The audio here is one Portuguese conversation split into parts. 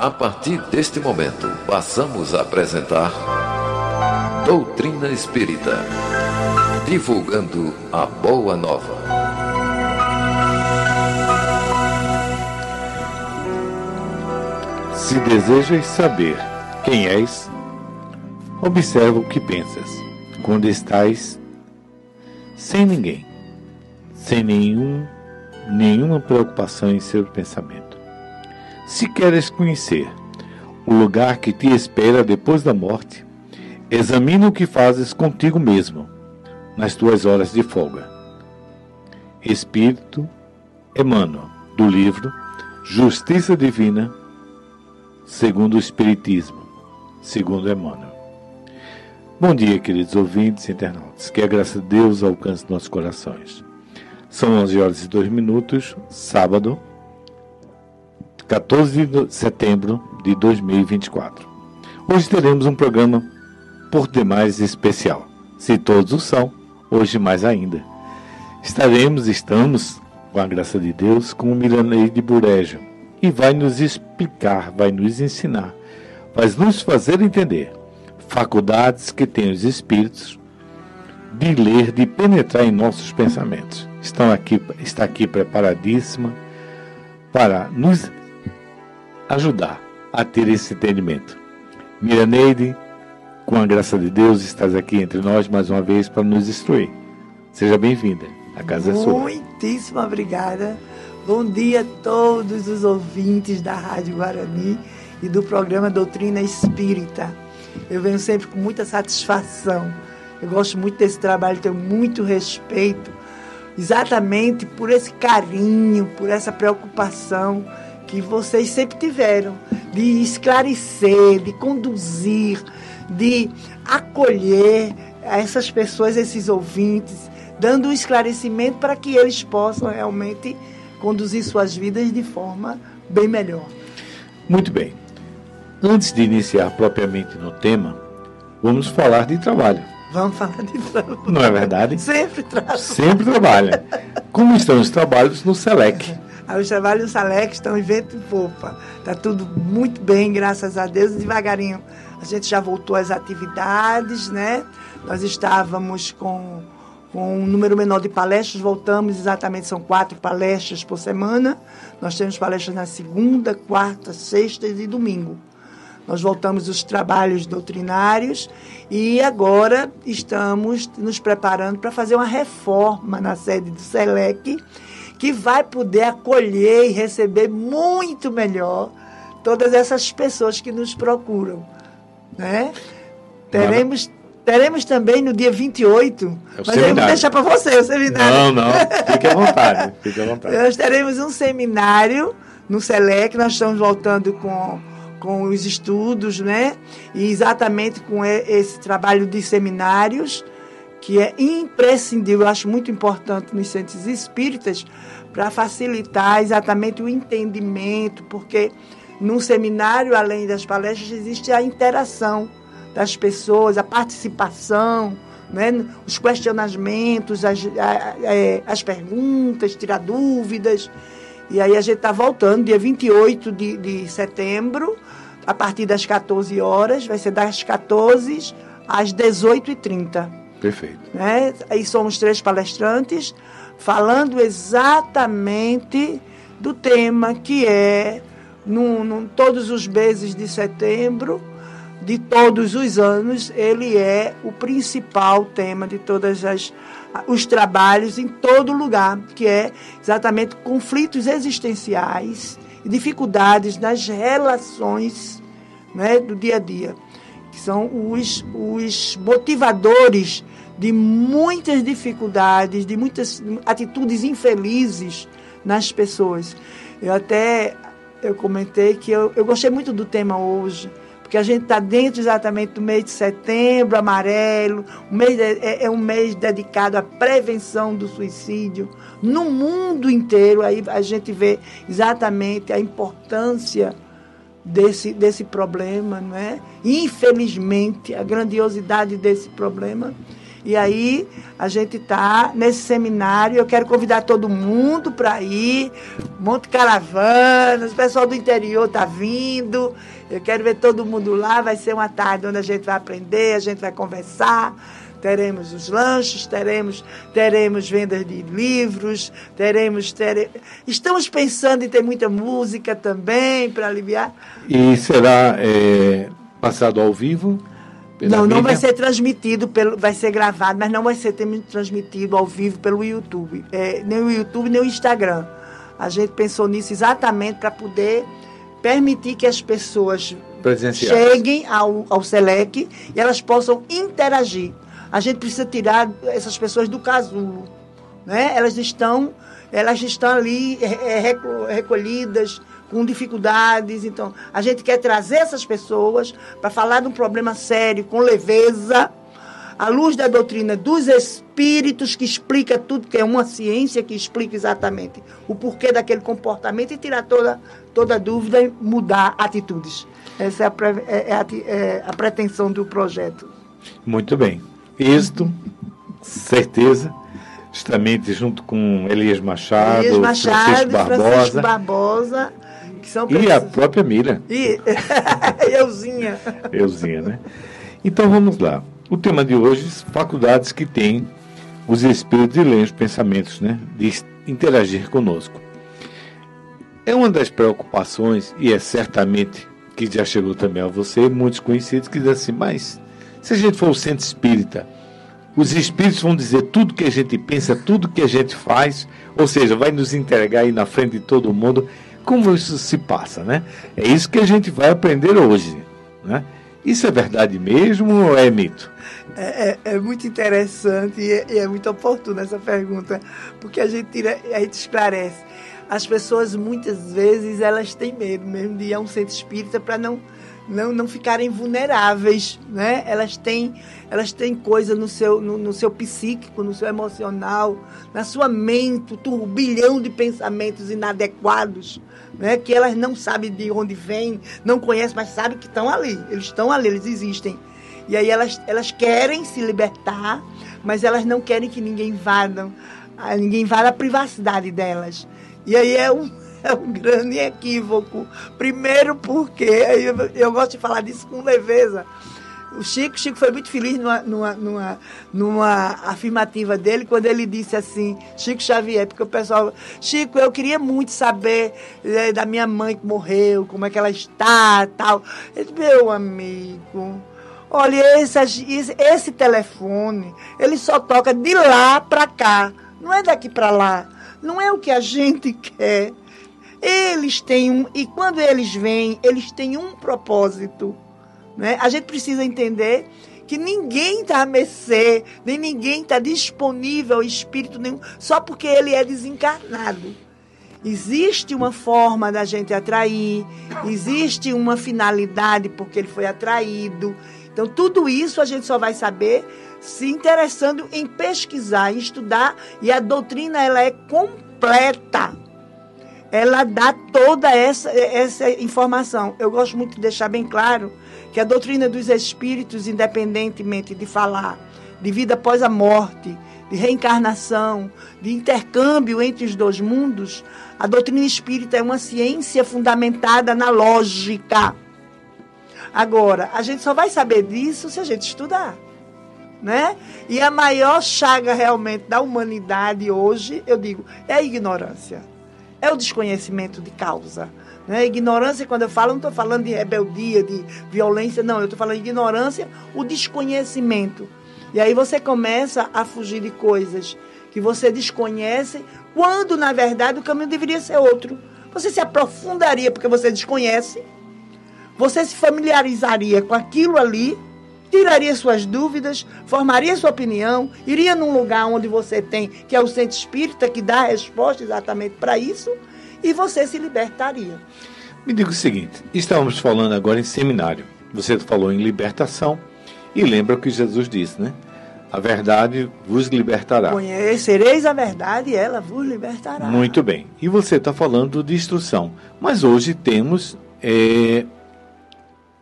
A partir deste momento, passamos a apresentar Doutrina Espírita, divulgando a Boa Nova. Se desejas saber quem és, observa o que pensas quando estás sem ninguém, sem nenhuma preocupação em seu pensamento. Se queres conhecer o lugar que te espera depois da morte, examina o que fazes contigo mesmo nas tuas horas de folga. Espírito Emmanuel, do livro Justiça Divina, segundo o Espiritismo, segundo Emmanuel. Bom dia, queridos ouvintes e internautas. Que a graça de Deus alcance nossos corações. São 11h02, sábado, 14 de setembro de 2024. Hoje teremos um programa por demais especial. Se todos o são, hoje mais ainda. Estamos, com a graça de Deus, com o Miraneide Bureja, e vai nos explicar, vai nos ensinar, vai nos fazer entender faculdades que têm os espíritos de ler, de penetrar em nossos pensamentos. Está aqui preparadíssima para nos ajudar a ter esse entendimento. Miraneide, com a graça de Deus, estás aqui entre nós mais uma vez para nos instruir. Seja bem-vinda, a casa é sua. Muitíssimo obrigada. Bom dia a todos os ouvintes da Rádio Guarani e do programa Doutrina Espírita. Eu venho sempre com muita satisfação. Eu gosto muito desse trabalho, tenho muito respeito, exatamente por esse carinho, por essa preocupação que vocês sempre tiveram, de esclarecer, de conduzir, de acolher essas pessoas, esses ouvintes, dando um esclarecimento para que eles possam realmente conduzir suas vidas de forma bem melhor. Muito bem. Antes de iniciar propriamente no tema, vamos falar de trabalho. Vamos falar de trabalho. Não é verdade? Sempre trabalho. Sempre trabalha. Como estão os trabalhos no SELEC? Os trabalhos do SELEC estão em vento e popa. Está tudo muito bem, graças a Deus. Devagarinho a gente já voltou às atividades, né? Nós estávamos com um número menor de palestras, voltamos exatamente, são 4 palestras por semana. Nós temos palestras na segunda, quarta, sexta e domingo. Nós voltamos os trabalhos doutrinários e agora estamos nos preparando para fazer uma reforma na sede do SELEC, que vai poder acolher e receber muito melhor todas essas pessoas que nos procuram, né? Teremos também no dia 28, mas eu vou deixar para você o seminário. Não, fique à vontade, Nós teremos um seminário no SELEC, nós estamos voltando com os estudos, né? E exatamente com esse trabalho de seminários, que é imprescindível, eu acho muito importante nos centros espíritas, para facilitar exatamente o entendimento, porque no seminário, além das palestras, existe a interação das pessoas, a participação, né? Os questionamentos, as perguntas, tirar dúvidas. E aí a gente está voltando, dia 28 de setembro, a partir das 14 horas, vai ser das 14 às 18h30. Perfeito. Né? Aí somos 3 palestrantes, falando exatamente do tema que é, todos os meses de setembro, de todos os anos, ele é o principal tema de todos os trabalhos em todo lugar, que é exatamente conflitos existenciais e dificuldades nas relações, né, do dia a dia, que são os motivadores de muitas dificuldades, de muitas atitudes infelizes nas pessoas. Eu comentei que eu gostei muito do tema hoje, porque a gente está dentro exatamente do mês de setembro amarelo, é um mês dedicado à prevenção do suicídio no mundo inteiro. Aí a gente vê exatamente a importância desse problema, não é? Infelizmente, a grandiosidade desse problema. E aí a gente está nesse seminário, eu quero convidar todo mundo para ir, monte caravanas, o pessoal do interior está vindo, eu quero ver todo mundo lá, vai ser uma tarde onde a gente vai aprender, a gente vai conversar, teremos os lanches, teremos vendas de livros, estamos pensando em ter muita música também para aliviar. E será passado ao vivo? Não vai ser transmitido, vai ser gravado, mas não vai ser transmitido ao vivo pelo YouTube. Nem o YouTube, nem o Instagram. A gente pensou nisso exatamente para poder permitir que as pessoas cheguem ao SELEC e elas possam interagir. A gente precisa tirar essas pessoas do casulo, né? Elas estão ali recolhidas, com dificuldades. Então, a gente quer trazer essas pessoas para falar de um problema sério, com leveza, à luz da doutrina dos espíritos, que explica tudo, que é uma ciência que explica exatamente o porquê daquele comportamento e tirar toda dúvida e mudar atitudes. Essa é a pretensão do projeto. Muito bem. Êxito, certeza, justamente junto com Elias Machado, Francisco Barbosa, que são e a própria Mira. E Euzinha. Euzinha, né? Então vamos lá. O tema de hoje, faculdades que têm os espíritos de ler os pensamentos, né? De interagir conosco. É uma das preocupações, e é certamente que já chegou também a você, muitos conhecidos que dizem assim, mas se a gente for o centro espírita, os espíritos vão dizer tudo que a gente pensa, tudo que a gente faz, ou seja, vai nos entregar aí na frente de todo mundo. Como isso se passa, né? É isso que a gente vai aprender hoje, né? Isso é verdade mesmo ou é mito? É muito interessante e é muito oportuna essa pergunta, porque a gente esclarece. As pessoas, muitas vezes, elas têm medo mesmo de ir a um centro espírita para não ficarem vulneráveis, né? Elas têm coisa no seu psíquico, no seu emocional, na sua mente, um turbilhão de pensamentos inadequados, né? Que elas não sabem de onde vêm, não conhecem, mas sabem que estão ali. Eles estão ali, eles existem. E aí elas querem se libertar, mas elas não querem que ninguém invada a privacidade delas. E aí é um grande equívoco. Primeiro porque, eu gosto de falar disso com leveza, o Chico foi muito feliz numa afirmativa dele, quando ele disse assim, Chico Xavier, porque o pessoal, Chico, eu queria muito saber da minha mãe que morreu, como é que ela está, tal. Ele disse, meu amigo, olha, esse telefone, ele só toca de lá para cá, não é daqui para lá, não é o que a gente quer. Eles têm e quando eles vêm, eles têm um propósito, né? A gente precisa entender que ninguém está a mercê, nem ninguém está disponível ao espírito nenhum, só porque ele é desencarnado. Existe uma forma da gente atrair, existe uma finalidade porque ele foi atraído. Então, tudo isso a gente só vai saber se interessando em pesquisar, em estudar, e a doutrina ela é completa. Ela dá toda essa informação. Eu gosto muito de deixar bem claro que a doutrina dos espíritos, independentemente de falar de vida após a morte, de reencarnação, de intercâmbio entre os dois mundos, a doutrina espírita é uma ciência fundamentada na lógica. Agora, a gente só vai saber disso se a gente estudar, né? E a maior chaga realmente da humanidade hoje, eu digo, é a ignorância. É o desconhecimento de causa, né? Ignorância, quando eu falo, não estou falando de rebeldia, de violência, não. Eu estou falando de ignorância, o desconhecimento. E aí você começa a fugir de coisas que você desconhece, quando, na verdade, o caminho deveria ser outro. Você se aprofundaria porque você desconhece, você se familiarizaria com aquilo ali, tiraria suas dúvidas, formaria sua opinião, iria num lugar onde você tem, que é o centro espírita, que dá a resposta exatamente para isso, e você se libertaria. Me diga o seguinte, estávamos falando agora em seminário, você falou em libertação, e lembra o que Jesus disse, né? A verdade vos libertará. Conhecereis a verdade e ela vos libertará. Muito bem, e você está falando de instrução, mas hoje temos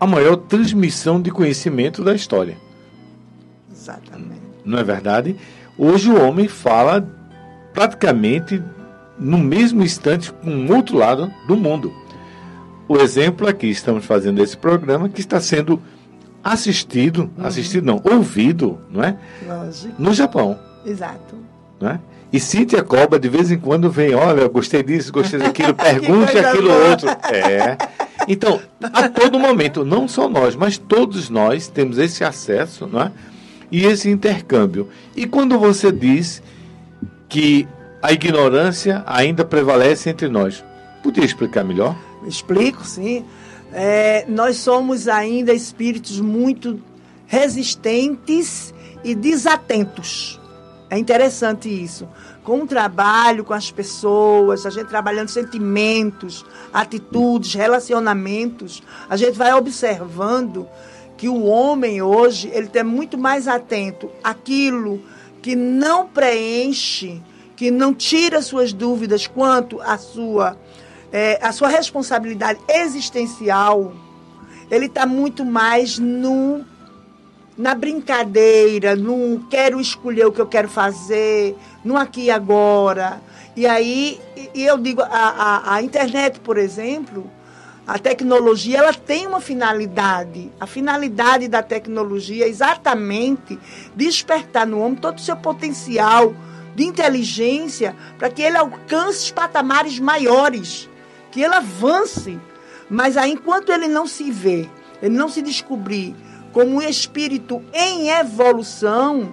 a maior transmissão de conhecimento da história. Exatamente. não é verdade? Hoje o homem fala praticamente no mesmo instante com o outro lado do mundo. O exemplo aqui, estamos fazendo esse programa que está sendo ouvido, não é? Lógico. No Japão. Exato. Não é? E Cíntia Cobra, de vez em quando, vem, olha, gostei disso, gostei daquilo, pergunte aquilo outro. Então, a todo momento, não só nós, mas todos nós temos esse acesso, não é? E esse intercâmbio. E quando você diz que a ignorância ainda prevalece entre nós, podia explicar melhor? Explico, sim. Nós somos ainda espíritos muito resistentes e desatentos. É interessante isso. Com o trabalho com as pessoas, a gente trabalhando sentimentos, atitudes, relacionamentos, a gente vai observando que o homem hoje, ele está muito mais atento àquilo que não preenche, que não tira suas dúvidas quanto à sua responsabilidade existencial. Ele está muito mais na brincadeira, no quero escolher o que eu quero fazer, no aqui e agora. E aí, eu digo, a internet, por exemplo, a tecnologia, ela tem uma finalidade. A finalidade da tecnologia é exatamente despertar no homem todo o seu potencial de inteligência para que ele alcance os patamares maiores, que ele avance. Mas aí, enquanto ele não se vê, ele não se descobrir como um espírito em evolução,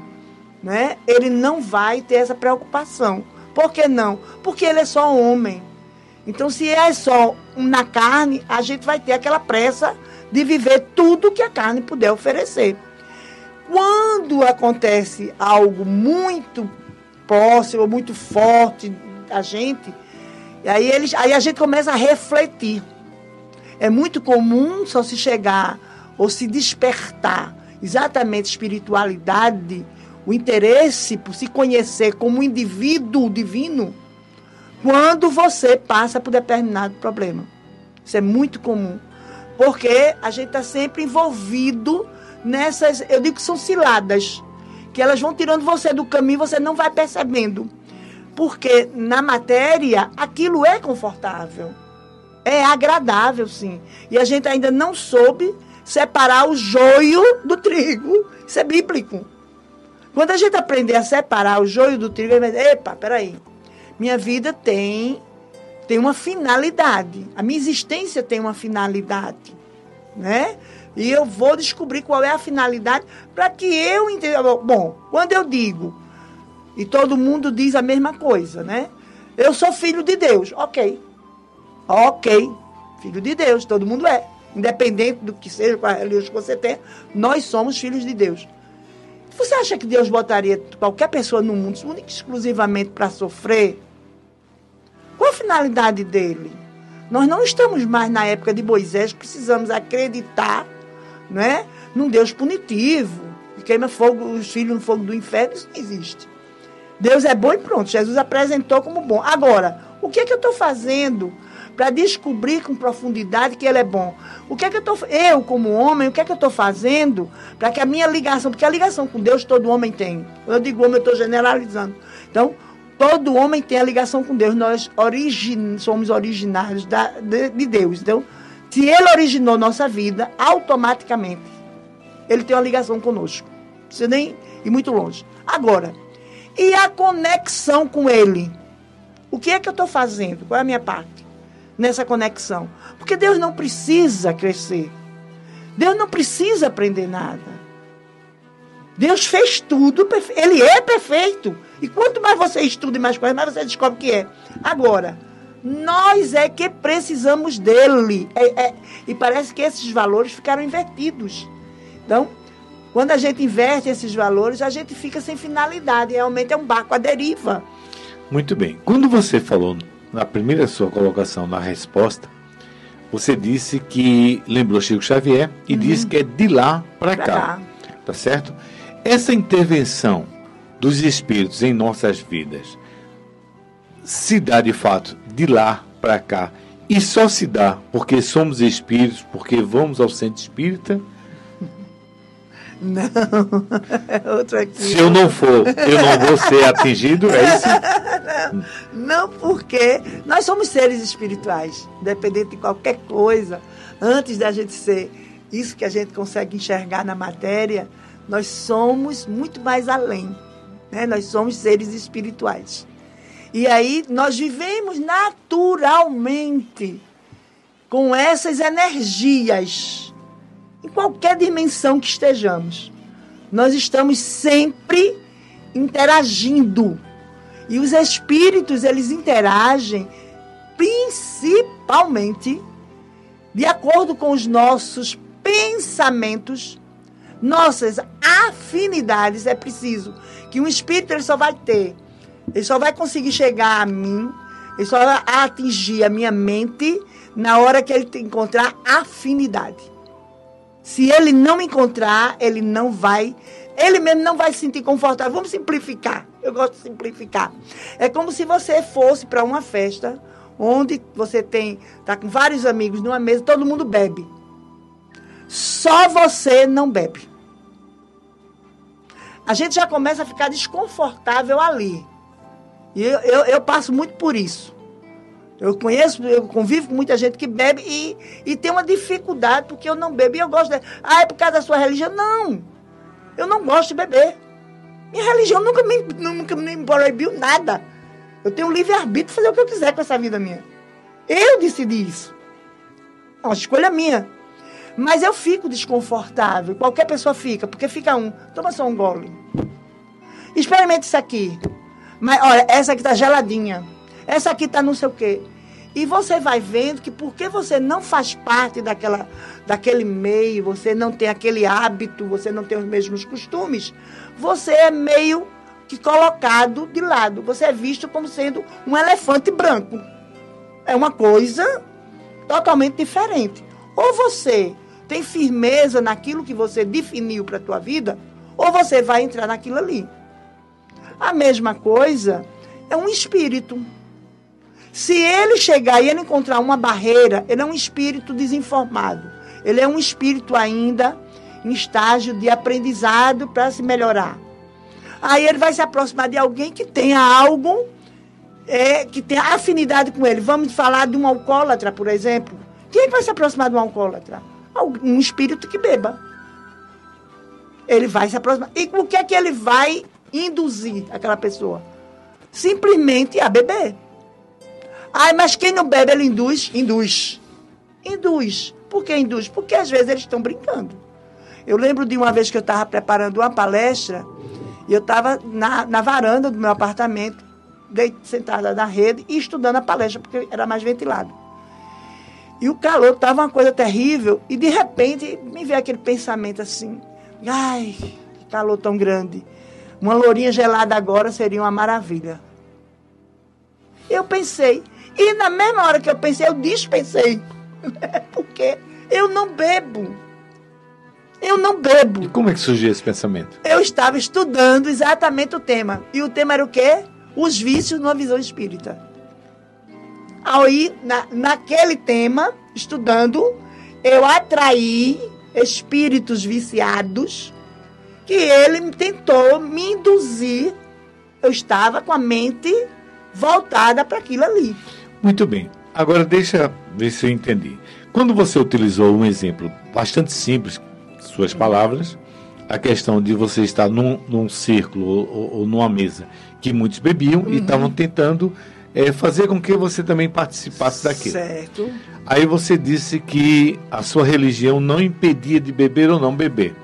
né, ele não vai ter essa preocupação. Por que não? Porque ele é só homem. Então, se é só na carne, a gente vai ter aquela pressa de viver tudo que a carne puder oferecer. Quando acontece algo muito próximo, muito forte da gente, aí a gente começa a refletir. É muito comum só se chegar ou se despertar exatamente espiritualidade, o interesse por se conhecer como indivíduo divino, quando você passa por determinado problema. Isso é muito comum, porque a gente está sempre envolvido nessas, eu digo que são ciladas, que elas vão tirando você do caminho, você não vai percebendo. Porque na matéria, aquilo é confortável, é agradável, sim. E a gente ainda não soube separar o joio do trigo. Isso é bíblico. Quando a gente aprender a separar o joio do trigo, a gente vai dizer, epa, peraí, minha vida tem uma finalidade. A minha existência tem uma finalidade, né? E eu vou descobrir qual é a finalidade para que eu entenda. Bom, quando eu digo, e todo mundo diz a mesma coisa, né? Eu sou filho de Deus. Ok, filho de Deus, todo mundo é. Independente do que seja, qual a religião que você tem, nós somos filhos de Deus. Você acha que Deus botaria qualquer pessoa no mundo única e exclusivamente para sofrer? Qual a finalidade dele? Nós não estamos mais na época de Moisés, precisamos acreditar, né, num Deus punitivo, que queima fogo, os filhos no fogo do inferno. Isso não existe. Deus é bom e pronto. Jesus apresentou como bom. Agora, o que é que eu estou fazendo para descobrir com profundidade que ele é bom? O que é que eu como homem, o que é que eu estou fazendo para que a minha ligação, porque a ligação com Deus todo homem tem. Quando eu digo homem, eu estou generalizando. Então, todo homem tem a ligação com Deus. Nós somos originários de Deus. Então, se ele originou nossa vida, automaticamente ele tem uma ligação conosco. Não precisa nem ir muito longe. Agora, e a conexão com ele? O que é que eu estou fazendo? Qual é a minha parte nessa conexão? Porque Deus não precisa crescer. Deus não precisa aprender nada. Deus fez tudo, ele é perfeito. E quanto mais você estuda e mais coisas, mais você descobre que é. Agora, nós é que precisamos dele. E parece que esses valores ficaram invertidos. Então, quando a gente inverte esses valores, a gente fica sem finalidade. Realmente é um barco à deriva. Muito bem. Quando você falou na primeira sua colocação, na resposta, você disse que lembrou Chico Xavier e disse que é de lá para cá. Tá certo? Essa intervenção dos espíritos em nossas vidas se dá de fato de lá para cá e só se dá porque somos espíritos, porque vamos ao centro espírita? Não, é outro aqui. Se eu não for, eu não vou ser atingido, é isso? Não, porque nós somos seres espirituais, independente de qualquer coisa. Antes da gente ser isso que a gente consegue enxergar na matéria, nós somos muito mais além, né? Nós somos seres espirituais. E aí nós vivemos naturalmente com essas energias, em qualquer dimensão que estejamos. Nós estamos sempre interagindo. E os espíritos, eles interagem principalmente de acordo com os nossos pensamentos, nossas afinidades. É preciso que um espírito ele só vai conseguir chegar a mim, ele só vai atingir a minha mente na hora que ele encontrar afinidade. Se ele não encontrar, ele mesmo não vai se sentir confortável. Vamos simplificar. Eu gosto de simplificar. É como se você fosse para uma festa onde você está com vários amigos numa mesa, todo mundo bebe. Só você não bebe. A gente já começa a ficar desconfortável ali. E eu passo muito por isso. Eu convivo com muita gente que bebe e tem uma dificuldade porque eu não bebo. E eu gosto de... é por causa da sua religião? Não. Eu não gosto de beber. Minha religião nunca me proibiu nada. Eu tenho livre-arbítrio de fazer o que eu quiser com essa vida minha. Eu decidi isso. É uma escolha minha. Mas eu fico desconfortável. Qualquer pessoa fica. Porque fica toma só um gole. Experimente isso aqui. Mas, olha, essa aqui tá geladinha. Essa aqui tá não sei o quê. E você vai vendo que porque você não faz parte daquele meio, você não tem aquele hábito, você não tem os mesmos costumes, você é meio que colocado de lado. Você é visto como sendo um elefante branco. É uma coisa totalmente diferente. Ou você tem firmeza naquilo que você definiu para a tua vida, ou você vai entrar naquilo ali. A mesma coisa é um espírito. Se ele chegar e ele encontrar uma barreira, ele é um espírito desinformado. Ele é um espírito ainda em estágio de aprendizado para se melhorar. Aí ele vai se aproximar de alguém que tenha algo, que tenha afinidade com ele. Vamos falar de um alcoólatra, por exemplo. Quem vai se aproximar de um alcoólatra? Um espírito que beba. Ele vai se aproximar. E o que é que ele vai induzir aquela pessoa? Simplesmente a beber. Mas quem não bebe, ele induz? Induz. Por que induz? Porque às vezes eles estão brincando. Eu lembro de uma vez que eu estava preparando uma palestra e eu estava na varanda do meu apartamento, sentada na rede e estudando a palestra, porque era mais ventilado. E o calor estava uma coisa terrível e de repente me veio aquele pensamento assim, ai, que calor tão grande. Uma lourinha gelada agora seria uma maravilha. Eu pensei. E na mesma hora que eu pensei, eu dispensei. Porque eu não bebo. E como é que surgiu esse pensamento? Eu estava estudando exatamente o tema. E o tema era o quê? Os vícios numa visão espírita. Aí, naquele tema, estudando, eu atraí espíritos viciados que ele tentou me induzir. Eu estava com a mente voltada para aquilo ali. Muito bem. Agora deixa ver se eu entendi. Quando você utilizou um exemplo bastante simples, suas palavras, a questão de você estar num círculo ou numa mesa que muitos bebiam e estavam tentando fazer com que você também participasse daquilo. Certo. Aí você disse que a sua religião não impedia de beber ou não beber.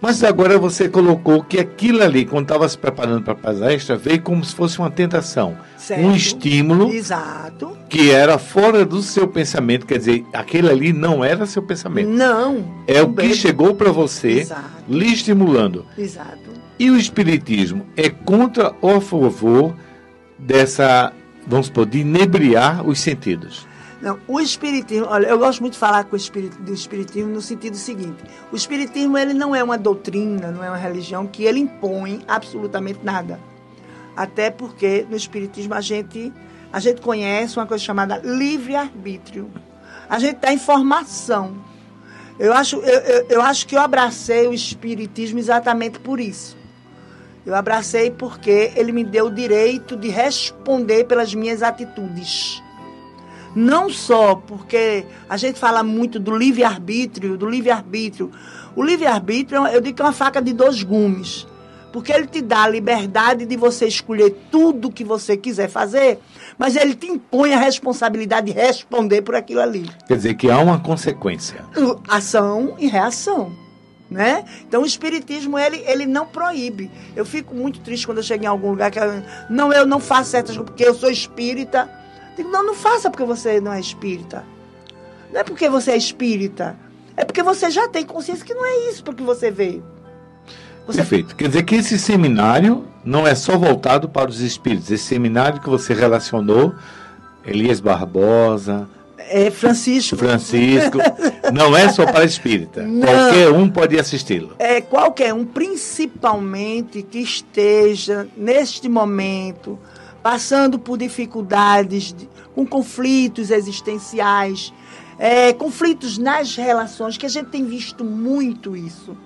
Mas agora você colocou que aquilo ali, quando estava se preparando para a palestra, veio como se fosse uma tentação. Certo. Um estímulo. Exato. Que era fora do seu pensamento. Quer dizer, aquele ali não era seu pensamento. Não. É o que chegou para você, exato, lhe estimulando. Exato. E o espiritismo é contra ou a favor dessa, vamos supor, de inebriar os sentidos? Não, o espiritismo, olha, eu gosto muito de falar do espiritismo no sentido seguinte. O espiritismo, ele não é uma doutrina, não é uma religião que ele impõe absolutamente nada. Até porque no espiritismo a gente conhece uma coisa chamada livre-arbítrio. A gente dá informação. Eu acho que eu abracei o espiritismo exatamente por isso. Eu abracei porque ele me deu o direito de responder pelas minhas atitudes. Não só porque a gente fala muito do livre-arbítrio. O livre-arbítrio, eu digo que é uma faca de 2 gumes. Porque ele te dá a liberdade de você escolher tudo que você quiser fazer, mas ele te impõe a responsabilidade de responder por aquilo ali. Quer dizer que há uma consequência. Ação e reação, né? Então o espiritismo, ele não proíbe. Eu fico muito triste quando eu chego em algum lugar que eu não faço certas coisas porque eu sou espírita. Digo, não faça porque você não é espírita. Não é porque você é espírita. É porque você já tem consciência que não é isso porque você veio. Perfeito. Quer dizer que esse seminário não é só voltado para os espíritos. Esse seminário que você relacionou, Elias Barbosa, Francisco, não é só para espírita. Não. Qualquer um pode assisti-lo. Qualquer um, principalmente que esteja, neste momento, passando por dificuldades, com conflitos existenciais, conflitos nas relações, que a gente tem visto muito isso.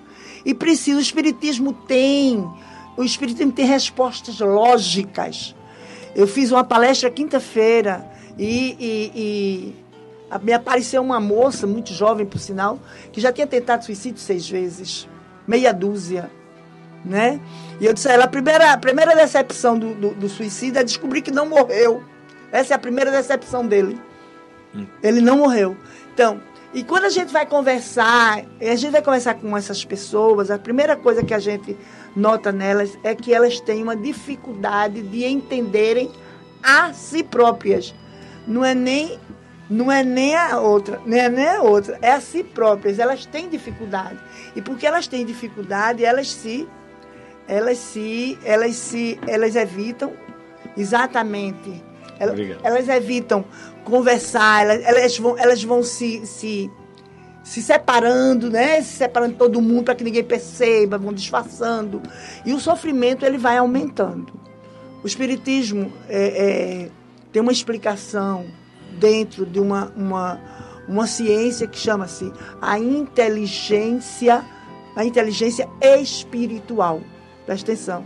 E precisa, o Espiritismo tem respostas lógicas. Eu fiz uma palestra quinta-feira e me apareceu uma moça, muito jovem, por sinal, que já tinha tentado suicídio 6 vezes, meia dúzia, né? E eu disse a ela, a primeira decepção do suicídio é descobrir que não morreu. Essa é a primeira decepção dele. Ele não morreu. Então, e quando a gente vai conversar com essas pessoas, a primeira coisa que a gente nota nelas é que elas têm uma dificuldade de entenderem a si próprias. Não é nem a outra, é a si próprias. Elas têm dificuldade. E porque elas têm dificuldade, elas evitam exatamente. Elas evitam conversar, elas vão se separando, né? Se separando de todo mundo para que ninguém perceba, vão disfarçando. E o sofrimento, ele vai aumentando. O Espiritismo tem uma explicação dentro de uma ciência que chama-se a inteligência espiritual. Presta atenção.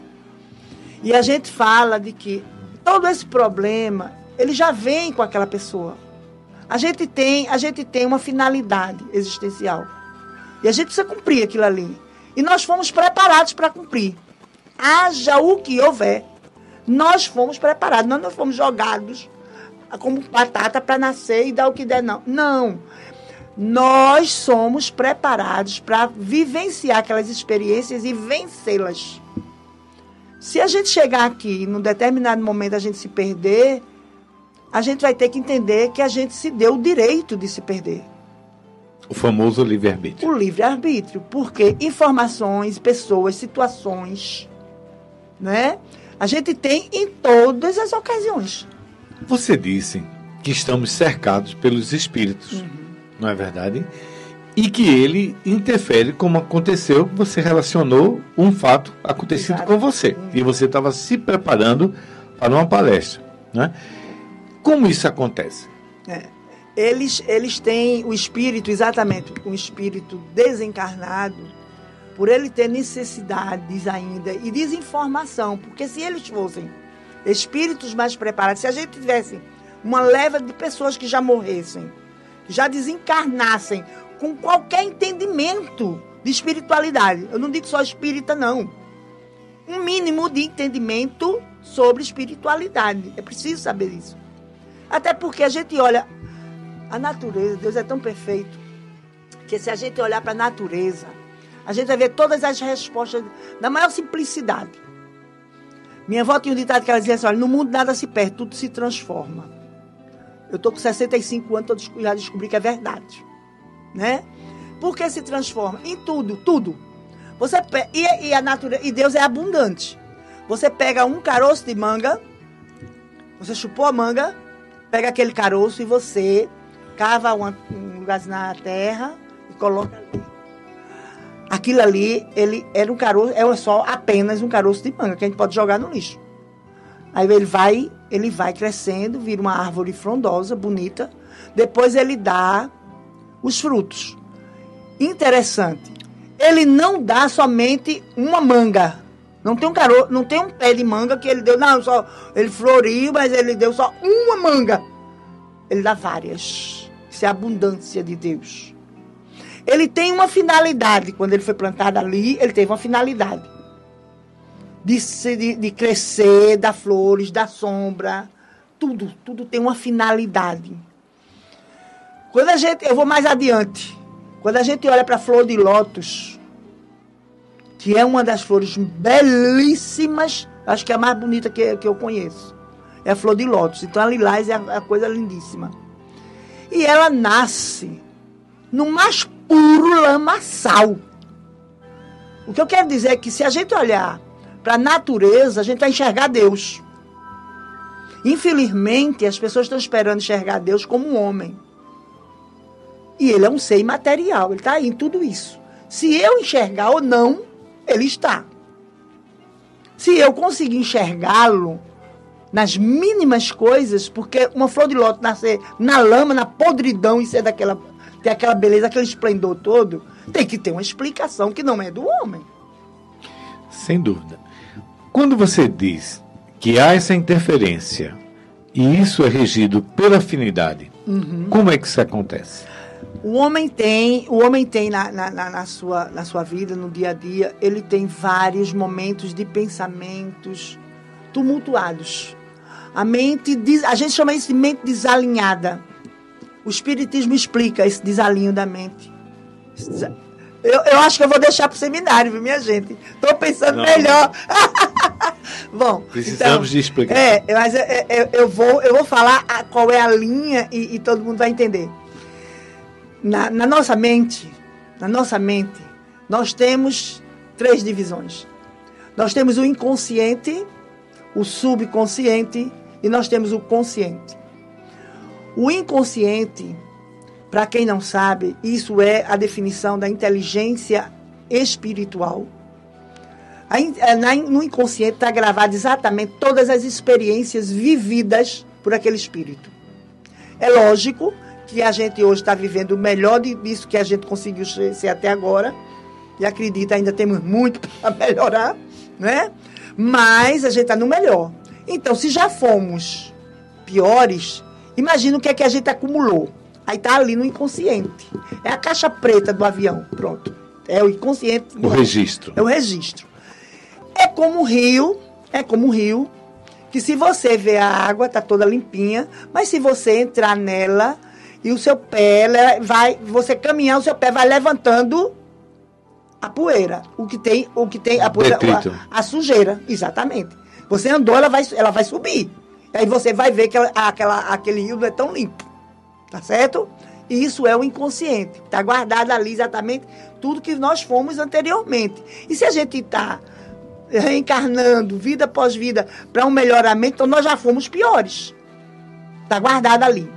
E a gente fala de que todo esse problema, ele já vem com aquela pessoa. A gente tem uma finalidade existencial. E a gente precisa cumprir aquilo ali. E nós fomos preparados para cumprir. Haja o que houver. Nós fomos preparados. Nós não fomos jogados como batata para nascer e dar o que der, não. Não. Nós somos preparados para vivenciar aquelas experiências e vencê-las. Se a gente chegar aqui, num determinado momento, a gente se perder, a gente vai ter que entender que a gente se deu o direito de se perder. O famoso livre-arbítrio. O livre-arbítrio. Porque informações, pessoas, situações, né? A gente tem em todas as ocasiões. Você disse que estamos cercados pelos espíritos, não é verdade? E que ele interfere, como aconteceu, você relacionou um fato acontecido com você. E você estava se preparando para uma palestra, né? Como isso acontece? Eles têm o espírito, exatamente, um espírito desencarnado, por ele ter necessidades ainda e desinformação. Porque se eles fossem espíritos mais preparados, se a gente tivesse uma leva de pessoas que já morressem, que já desencarnassem, com qualquer entendimento de espiritualidade. Eu não digo só espírita, não. Um mínimo de entendimento sobre espiritualidade. É preciso saber isso. Até porque a gente olha a natureza, Deus é tão perfeito, que se a gente olhar para a natureza, a gente vai ver todas as respostas na maior simplicidade. Minha avó tinha um ditado que ela dizia assim, olha, no mundo nada se perde, tudo se transforma. Eu estou com 65 anos, já descobri que é verdade. Né? Porque se transforma em tudo. E a natureza, e Deus é abundante. Você pega um caroço de manga, você chupou a manga, pega aquele caroço e você cava um lugar na terra e coloca ali. Aquilo ali, ele era um caroço, é só apenas um caroço de manga que a gente pode jogar no lixo. Aí ele vai crescendo, vira uma árvore frondosa, bonita. Depois ele dá os frutos. interessante. Ele não dá somente uma manga. Não tem não tem um pé de manga que ele deu, não, só ele floriu, mas ele deu só uma manga. Ele dá várias. Isso é a abundância de Deus. Ele tem uma finalidade. Quando ele foi plantado ali, ele teve uma finalidade. De crescer, dar flores, dar sombra. Tudo tem uma finalidade. Eu vou mais adiante. Quando a gente olha para a flor de lótus, que é uma das flores belíssimas, acho que é a mais bonita que eu conheço, é a flor de lótus. Então a lilás é a coisa lindíssima. E ela nasce no mais puro lamaçal. O que eu quero dizer é que se a gente olhar para a natureza, a gente vai enxergar Deus. Infelizmente, as pessoas estão esperando enxergar Deus como um homem. E ele é um ser imaterial, ele está aí em tudo isso. Se eu enxergar ou não, ele está. Se eu conseguir enxergá-lo nas mínimas coisas, porque uma flor de lótus nascer na lama, na podridão e ser ter aquela beleza, aquele esplendor todo, tem que ter uma explicação que não é do homem. Sem dúvida. Quando você diz que há essa interferência e isso é regido pela afinidade, como é que isso acontece? O homem tem na sua vida, no dia a dia, ele tem vários momentos de pensamentos tumultuados. A gente chama isso de mente desalinhada. O Espiritismo explica esse desalinho da mente. Eu acho que eu vou deixar para o seminário, viu, minha gente? Estou pensando melhor. Bom, precisamos de explicar. Mas eu vou falar qual é a linha e todo mundo vai entender. Na nossa mente, nós temos 3 divisões. Nós temos o inconsciente, o subconsciente e nós temos o consciente. O inconsciente, para quem não sabe, isso é a definição da inteligência espiritual. No inconsciente está gravado exatamente todas as experiências vividas por aquele espírito. É lógico que a gente hoje está vivendo o melhor disso que a gente conseguiu ser até agora, e acredito ainda temos muito para melhorar, né? Mas a gente está no melhor. Então, se já fomos piores, imagina o que é que a gente acumulou. Aí está ali no inconsciente. É a caixa preta do avião, pronto. É o inconsciente. O registro. É o registro. É como o rio, que se você vê a água, está toda limpinha, mas se você entrar nela e o seu pé você caminhar, o seu pé vai levantando a poeira. O que tem a poeira, a sujeira, exatamente. Você andou, ela vai subir. Aí você vai ver que aquele rio não é tão limpo. Tá certo? E isso é o inconsciente. Está guardado ali exatamente tudo que nós fomos anteriormente. E se a gente está reencarnando, vida após vida, para um melhoramento, então nós já fomos piores. Está guardado ali.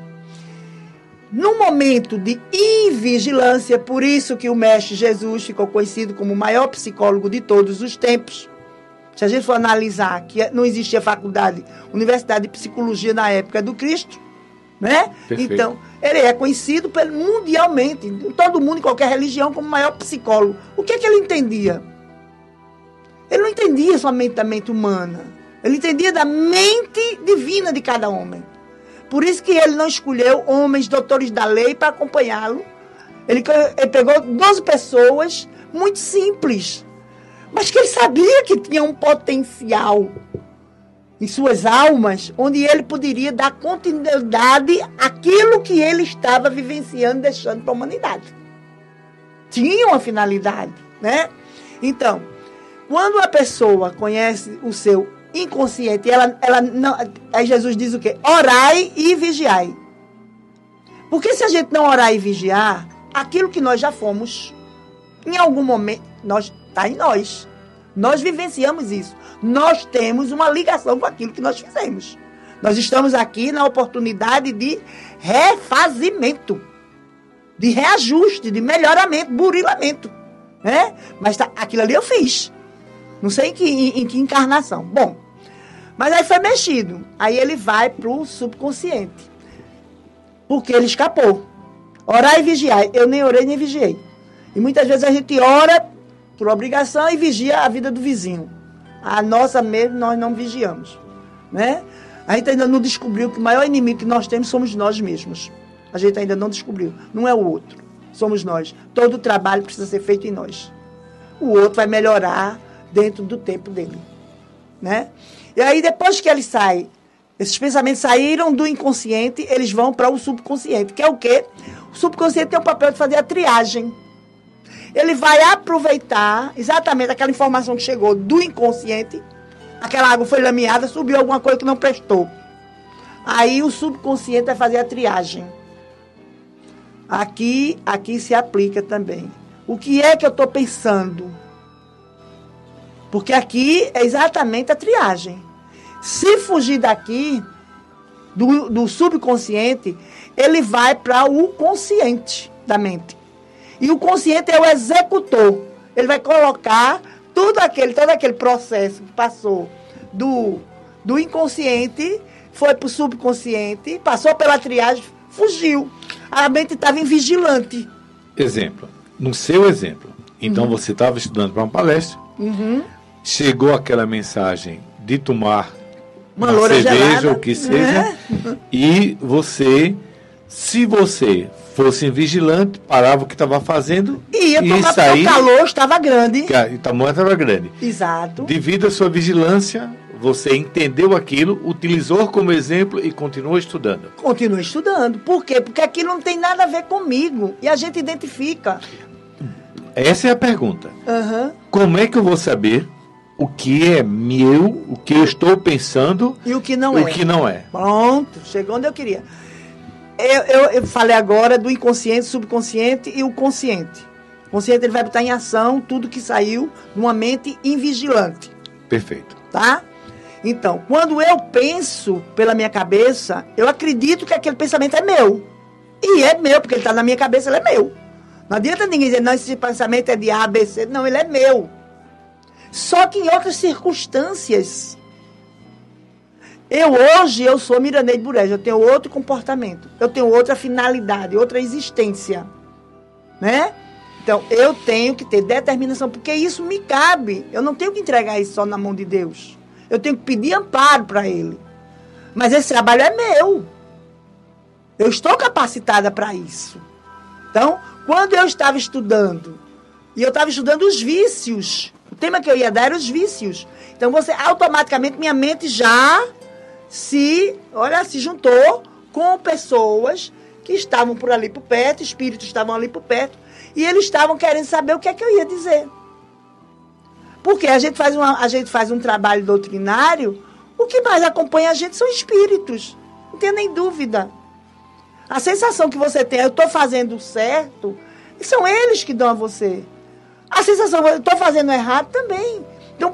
No momento de invigilância, por isso que o Mestre Jesus ficou conhecido como o maior psicólogo de todos os tempos. Se a gente for analisar que não existia universidade de psicologia na época do Cristo, né? Então, ele é conhecido mundialmente, em todo mundo, em qualquer religião, como o maior psicólogo. O que é que ele entendia? Ele não entendia somente da mente humana. Ele entendia da mente divina de cada homem. Por isso que ele não escolheu homens doutores da lei para acompanhá-lo. Ele pegou 12 pessoas muito simples, mas que ele sabia que tinha um potencial em suas almas, onde ele poderia dar continuidade àquilo que ele estava vivenciando, deixando para a humanidade. Tinha uma finalidade, né? Então, quando a pessoa conhece o seu inconsciente, ela não, aí Jesus diz o quê? Orai e vigiai. Porque se a gente não orar e vigiar, aquilo que nós já fomos, em algum momento, está em nós. Nós vivenciamos isso. Nós temos uma ligação com aquilo que nós fizemos. Nós estamos aqui na oportunidade de refazimento, de reajuste, de melhoramento, burilamento. Né? Mas aquilo ali eu fiz. Não sei em que encarnação. Bom, mas aí foi mexido. Aí ele vai para o subconsciente. Porque ele escapou. Orar e vigiar. Eu nem orei nem vigiei. E muitas vezes a gente ora por obrigação e vigia a vida do vizinho. A nossa mesmo nós não vigiamos, né? A gente ainda não descobriu que o maior inimigo que nós temos somos nós mesmos. A gente ainda não descobriu. Não é o outro, somos nós. Todo o trabalho precisa ser feito em nós. O outro vai melhorar dentro do tempo dele, né? E aí, depois que ele sai, esses pensamentos saíram do inconsciente, eles vão para o subconsciente, que é o quê? O subconsciente tem o papel de fazer a triagem. Ele vai aproveitar exatamente aquela informação que chegou do inconsciente, aquela água foi lameada, subiu alguma coisa que não prestou. Aí o subconsciente vai fazer a triagem. Aqui se aplica também. O que é que eu estou pensando? Porque aqui é exatamente a triagem. Se fugir daqui, do subconsciente, ele vai para o consciente da mente. E o consciente é o executor. Ele vai colocar todo aquele processo que passou do inconsciente, foi para o subconsciente, passou pela triagem, fugiu. A mente estava em vigilante. Exemplo. No seu exemplo. Então você estava estudando para uma palestra, chegou aquela mensagem de tomar uma cerveja, gelada, ou o que seja, e você, se você fosse vigilante, parava o que estava fazendo e ia tomar, porque o calor estava grande. O tamanho estava grande. Exato. Devido à sua vigilância, você entendeu aquilo, utilizou como exemplo e continuou estudando. Continua estudando. Por quê? Porque aquilo não tem nada a ver comigo. E a gente identifica. Essa é a pergunta. Como é que eu vou saber o que é meu, o que eu estou pensando e o que não é? O que não é. Pronto, chegou onde eu queria. Eu falei agora do inconsciente, subconsciente e o consciente. O consciente ele vai botar em ação tudo que saiu numa mente invigilante. Perfeito. Tá? Então, quando eu penso pela minha cabeça, eu acredito que aquele pensamento é meu. E é meu, porque ele está na minha cabeça, ele é meu. Não adianta ninguém dizer, não, esse pensamento é de A, B, C. Não, ele é meu. Só que em outras circunstâncias. Hoje eu sou Miraneide Burege, eu tenho outro comportamento. Eu tenho outra finalidade, outra existência. Né? Então, eu tenho que ter determinação, porque isso me cabe. Eu não tenho que entregar isso só na mão de Deus. Eu tenho que pedir amparo para Ele. Mas esse trabalho é meu. Eu estou capacitada para isso. Então, quando eu estava estudando, e eu estava estudando os vícios, o tema que eu ia dar era os vícios. Então, automaticamente, minha mente já se juntou com pessoas que estavam por ali por perto, espíritos estavam ali por perto, e eles estavam querendo saber o que é que eu ia dizer. Porque a gente faz um trabalho doutrinário, o que mais acompanha a gente são espíritos. Não tem nem dúvida. A sensação que você tem, eu estou fazendo certo, são eles que dão a você. A sensação, eu estou fazendo errado também. Então,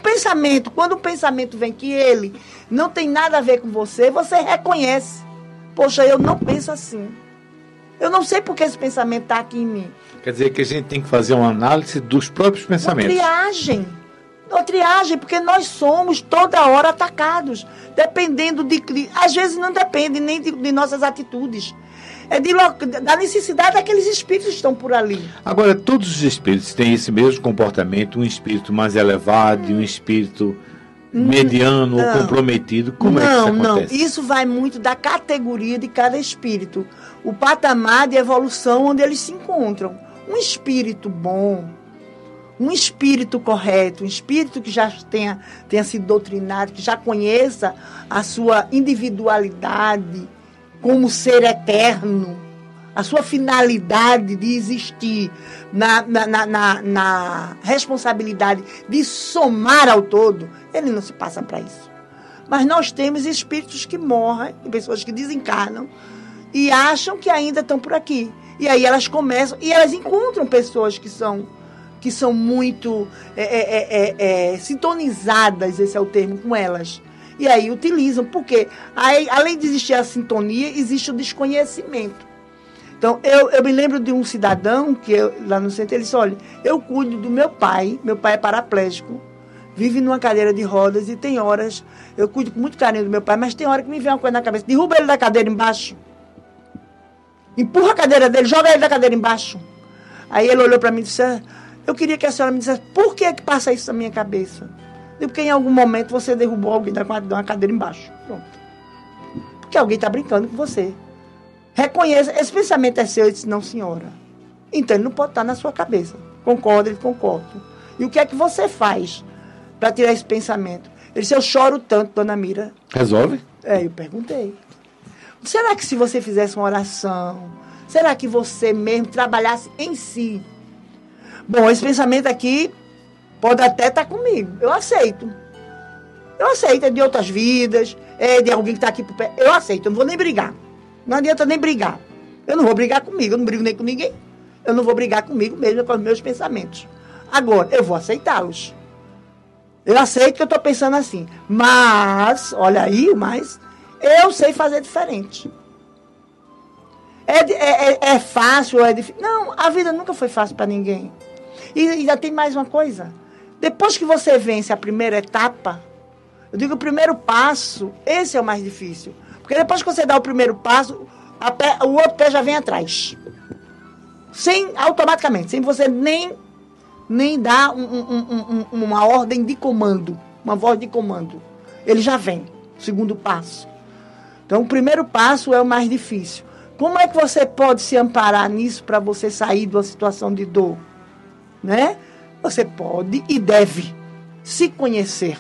quando o pensamento vem que ele não tem nada a ver com você, você reconhece. Poxa, eu não penso assim. Eu não sei porque esse pensamento está aqui em mim. Quer dizer que a gente tem que fazer uma análise dos próprios pensamentos. Uma triagem, porque nós somos toda hora atacados. Dependendo de... Às vezes não depende nem de nossas atitudes. É da necessidade daqueles espíritos que estão por ali. Agora, todos os espíritos têm esse mesmo comportamento, um espírito mais elevado e um espírito mediano ou comprometido. Como é que isso acontece? Não, isso vai muito da categoria de cada espírito. O patamar de evolução onde eles se encontram. Um espírito bom, um espírito correto, um espírito que já tenha sido doutrinado, que já conheça a sua individualidade como ser eterno, a sua finalidade de existir na responsabilidade de somar ao todo, ele não se passa para isso. Mas nós temos espíritos que morrem, pessoas que desencarnam e acham que ainda estão por aqui. E aí elas começam, e elas encontram pessoas que são muito sintonizadas, esse é o termo, com elas. E aí utilizam, porque além de existir a sintonia, existe o desconhecimento. Então, eu me lembro de um cidadão, lá no centro, ele disse, olha, eu cuido do meu pai é paraplégico, vive numa cadeira de rodas e tem horas, eu cuido com muito carinho do meu pai, mas tem hora que me vem uma coisa na cabeça, derruba ele da cadeira embaixo, empurra a cadeira dele, joga ele da cadeira embaixo. Aí ele olhou para mim e disse, eu queria que a senhora me dissesse, por que passa isso na minha cabeça? Porque em algum momento você derrubou alguém de uma cadeira embaixo. Pronto. Porque alguém está brincando com você. Reconheça, esse pensamento é seu. Eu disse, não, senhora. Então ele não pode estar na sua cabeça. Concordo, ele concorda. E o que é que você faz para tirar esse pensamento? Ele disse, eu choro tanto, dona Mira. Resolve? Eu perguntei. Será que se você fizesse uma oração, será que você mesmo trabalhasse em si? Bom, esse pensamento aqui pode até estar comigo. Eu aceito. É de outras vidas, é de alguém que está aqui por perto. Eu aceito, eu não vou nem brigar. Não adianta nem brigar. Eu não vou brigar comigo, eu não brigo nem com ninguém. Eu não vou brigar comigo mesmo com os meus pensamentos. Agora, eu vou aceitá-los. Eu aceito que eu estou pensando assim. Mas, olha aí, eu sei fazer diferente. É fácil ou é difícil? Não, a vida nunca foi fácil para ninguém. E ainda tem mais uma coisa. Depois que você vence a primeira etapa, eu digo o primeiro passo, esse é o mais difícil. Porque depois que você dá o primeiro passo, o outro pé já vem atrás. Automaticamente, sem você nem dar uma ordem de comando, uma voz de comando. Ele já vem, o segundo passo. Então, o primeiro passo é o mais difícil. Como é que você pode se amparar nisso para você sair de uma situação de dor? Né? Você pode e deve se conhecer.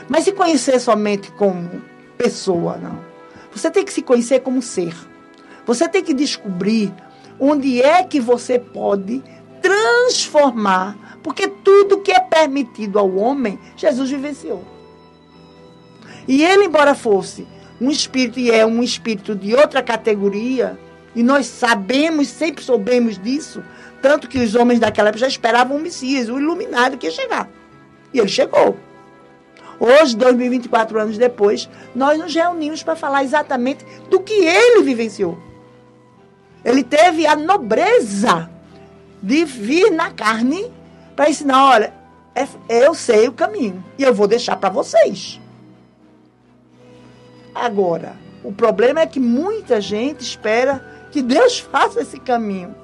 Mas se conhecer somente como pessoa, não. Você tem que se conhecer como ser. Você tem que descobrir onde é que você pode transformar. Porque tudo que é permitido ao homem, Jesus vivenciou. E ele, embora fosse um espírito, e é um espírito de outra categoria, e nós sabemos, sempre soubemos disso, tanto que os homens daquela época já esperavam o Messias, o iluminado que ia chegar. E ele chegou. Hoje, 2024 anos depois, nós nos reunimos para falar exatamente do que ele vivenciou. Ele teve a nobreza de vir na carne para ensinar, olha, eu sei o caminho e eu vou deixar para vocês. Agora, o problema é que muita gente espera que Deus faça esse caminho.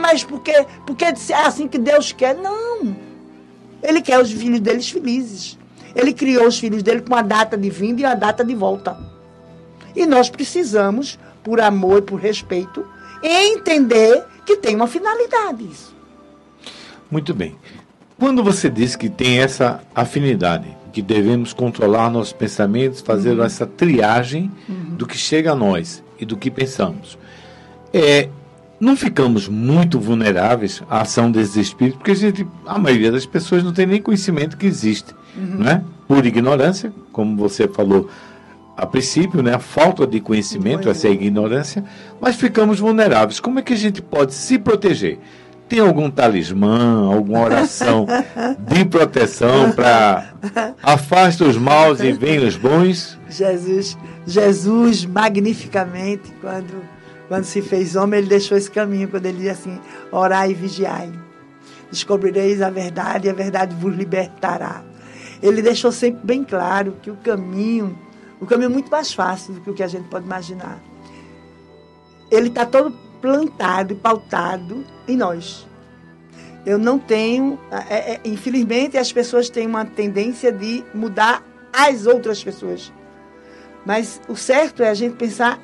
Mas porque é assim que Deus quer? Não. Ele quer os filhos deles felizes. Ele criou os filhos dele com uma data de vinda e uma data de volta. E nós precisamos, por amor e por respeito, entender que tem uma finalidade isso. Muito bem. Quando você diz que tem essa afinidade, que devemos controlar nossos pensamentos, fazer essa triagem do que chega a nós e do que pensamos, não ficamos muito vulneráveis à ação desses espíritos, porque a maioria das pessoas não tem nem conhecimento que existe, não é? Por ignorância, como você falou a princípio, né? A falta de conhecimento, essa é a ignorância, mas ficamos vulneráveis. Como é que a gente pode se proteger? Tem algum talismã, alguma oração de proteção para afasta os maus e vem os bons? Jesus magnificamente, quando se fez homem, ele deixou esse caminho, quando ele diz assim, orai e vigiai. Descobrireis a verdade e a verdade vos libertará. Ele deixou sempre bem claro que o caminho é muito mais fácil do que o que a gente pode imaginar. Ele está todo plantado e pautado em nós. Eu não tenho... infelizmente, as pessoas têm uma tendência de mudar as outras pessoas. Mas o certo é a gente pensar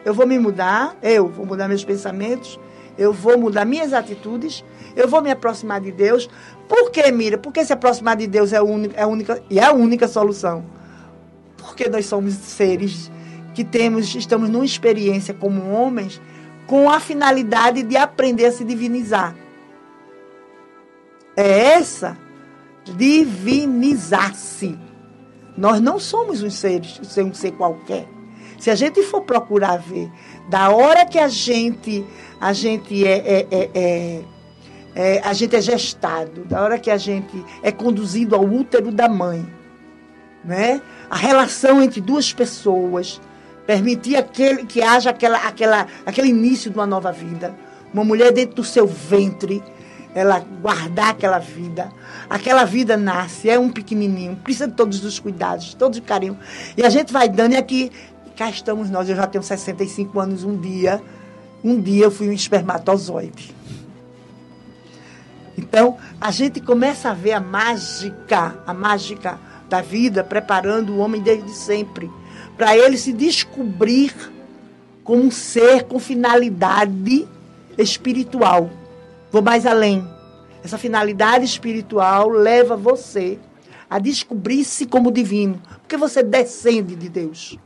eu vou me mudar, eu vou mudar meus pensamentos, eu vou mudar minhas atitudes, eu vou me aproximar de Deus. Por quê, Mira? Porque se aproximar de Deus é a única solução. Porque nós somos seres que estamos numa experiência como homens com a finalidade de aprender a se divinizar. É essa, divinizar-se. Nós não somos um ser qualquer. Se a gente for procurar ver, da hora que a gente é gestado, da hora que a gente é conduzido ao útero da mãe, né? A relação entre duas pessoas, permitir que haja aquele início de uma nova vida. Uma mulher dentro do seu ventre, ela guardar aquela vida nasce, é um pequenininho, precisa de todos os cuidados, todo o carinho. E a gente vai dando, e aqui, cá estamos nós, eu já tenho 65 anos um Um dia eu fui um espermatozoide. Então, a gente começa a ver a mágica da vida, preparando o homem desde sempre, para ele se descobrir como um ser com finalidade espiritual. Vou mais além. Essa finalidade espiritual leva você a descobrir-se como divino, porque você descende de Deus.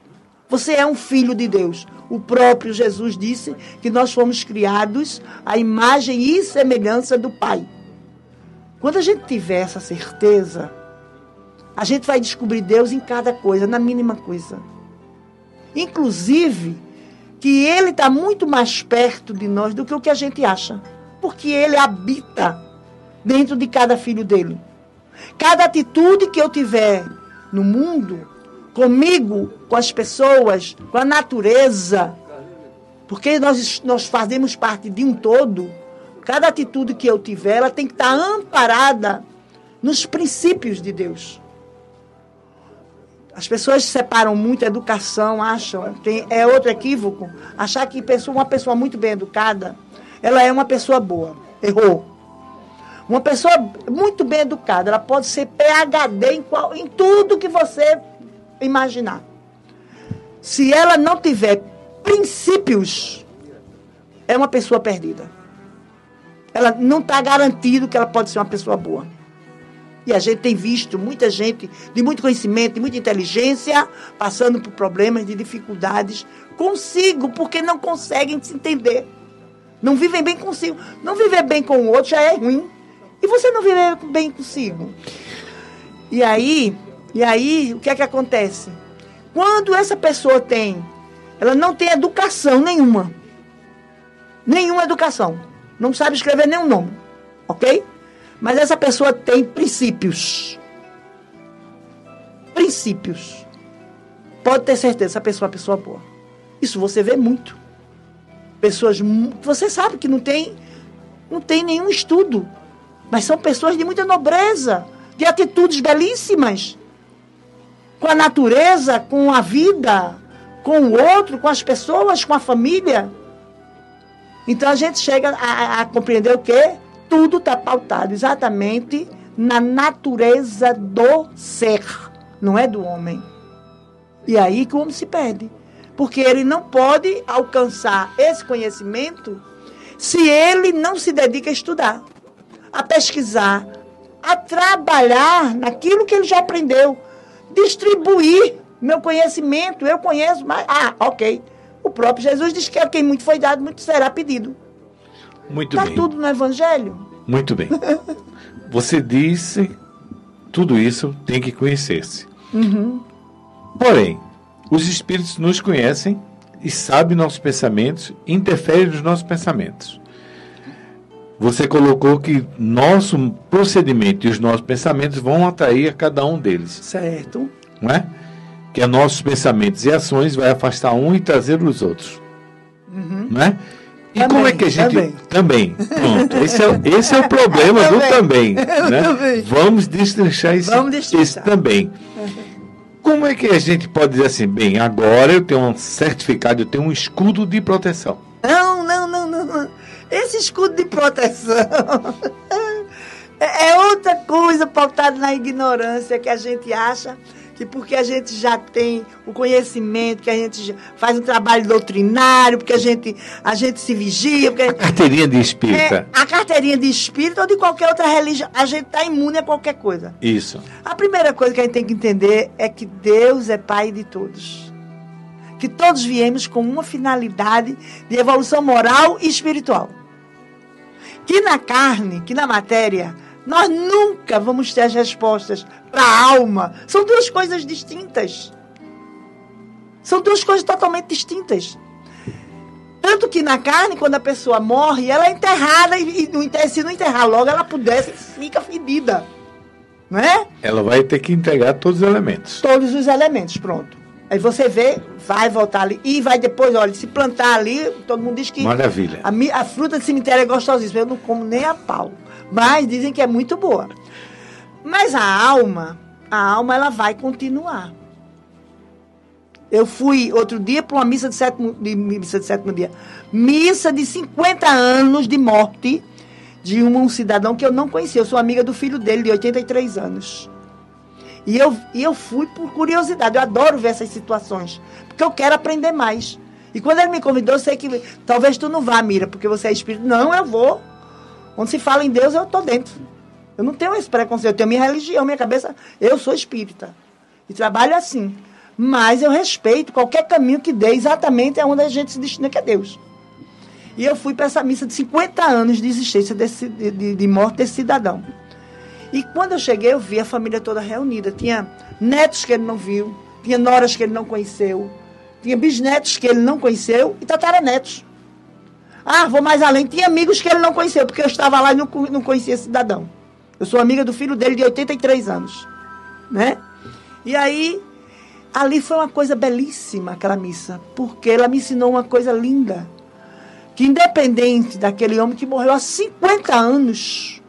Você é um filho de Deus. O próprio Jesus disse que nós fomos criados à imagem e semelhança do Pai. Quando a gente tiver essa certeza, a gente vai descobrir Deus em cada coisa, na mínima coisa. Inclusive, que Ele está muito mais perto de nós do que o que a gente acha. Porque Ele habita dentro de cada filho dele. Cada atitude que eu tiver no mundo, comigo, com as pessoas, com a natureza, porque nós fazemos parte de um todo, cada atitude que eu tiver, ela tem que estar amparada nos princípios de Deus. As pessoas separam muito a educação, acham, é outro equívoco, achar que uma pessoa muito bem educada, ela é uma pessoa boa. Errou. Uma pessoa muito bem educada, ela pode ser PhD em tudo que você imaginar. Se ela não tiver princípios, é uma pessoa perdida. Ela não está garantido que ela pode ser uma pessoa boa. E a gente tem visto muita gente de muito conhecimento, de muita inteligência, passando por problemas, de dificuldades consigo, porque não conseguem se entender. Não vivem bem consigo. Não viver bem com o outro já é ruim. E você não viver bem consigo. E aí, o que é que acontece? Quando essa pessoa ela não tem educação nenhuma. Nenhuma educação. Não sabe escrever nenhum nome. Ok? Mas essa pessoa tem princípios. Princípios. Pode ter certeza, essa pessoa é uma pessoa boa. Isso você vê muito. Pessoas, você sabe que não tem nenhum estudo. Mas são pessoas de muita nobreza, de atitudes belíssimas. Com a natureza, com a vida, com o outro, com as pessoas, com a família. Então a gente chega a compreender o quê? Tudo está pautado exatamente na natureza do ser, não é do homem. E aí que o homem se perde. Porque ele não pode alcançar esse conhecimento se ele não se dedica a estudar, a pesquisar, a trabalhar naquilo que ele já aprendeu, distribuir meu conhecimento, eu conheço, mas... ok. O próprio Jesus diz que a quem muito foi dado, muito será pedido. Muito bem. Está tudo no Evangelho. Muito bem. Você disse, tudo isso tem que conhecer-se. Uhum. Porém, os Espíritos nos conhecem e sabem nossos pensamentos, interferem nos nossos pensamentos. Você colocou que nosso procedimento e os nossos pensamentos vão atrair a cada um deles. Certo. Não é? Que nossos pensamentos e ações vai afastar um e trazer os outros. Uhum. Não é? E também, como é que a gente... Também. Pronto. Esse é o problema do também. Né? Também. Vamos destrinchar esse também. Uhum. Como é que a gente pode dizer assim, bem, agora eu tenho um certificado, eu tenho um escudo de proteção? Não. Esse escudo de proteção é outra coisa pautada na ignorância, que a gente acha que porque a gente já tem o conhecimento, que a gente já faz um trabalho doutrinário, porque a gente se vigia... Porque a carteirinha de espírita. A carteirinha de espírita ou de qualquer outra religião, a gente está imune a qualquer coisa. Isso. A primeira coisa que a gente tem que entender é que Deus é Pai de todos. Que todos viemos com uma finalidade de evolução moral e espiritual. Que na carne, que na matéria, nós nunca vamos ter as respostas para a alma. São duas coisas distintas. São duas coisas totalmente distintas. Tanto que na carne, quando a pessoa morre, ela é enterrada e se não enterrar logo, ela pudesse, fica fedida. Não é? Ela vai ter que entregar todos os elementos. Todos os elementos, pronto. Aí você vê, vai voltar ali e vai depois, olha, se plantar ali, todo mundo diz que... Maravilha. A fruta de cemitério é gostosíssima, eu não como nem a pau. Mas dizem que é muito boa. Mas a alma ela vai continuar. Eu fui outro dia para uma missa de sétimo dia. Missa de 50 anos de morte de um cidadão que eu não conhecia. Eu sou amiga do filho dele, de 83 anos. E eu fui por curiosidade. Eu adoro ver essas situações, porque eu quero aprender mais. E quando ele me convidou, eu sei que talvez tu não vá, Mira, porque você é espírita. Não, eu vou. Onde se fala em Deus, eu estou dentro. Eu não tenho esse preconceito. Eu tenho minha religião, minha cabeça. Eu sou espírita. E trabalho assim. Mas eu respeito qualquer caminho que dê exatamente aonde a gente se destina, que é Deus. E eu fui para essa missa de 50 anos de existência de morte desse cidadão. E quando eu cheguei, eu vi a família toda reunida. Tinha netos que ele não viu, tinha noras que ele não conheceu, tinha bisnetos que ele não conheceu e tataranetos. Ah, vou mais além. Tinha amigos que ele não conheceu, porque eu estava lá e não conhecia esse cidadão. Eu sou amiga do filho dele de 83 anos. Né? E aí, ali foi uma coisa belíssima, aquela missa, porque ela me ensinou uma coisa linda. Que independente daquele homem que morreu há 50 anos,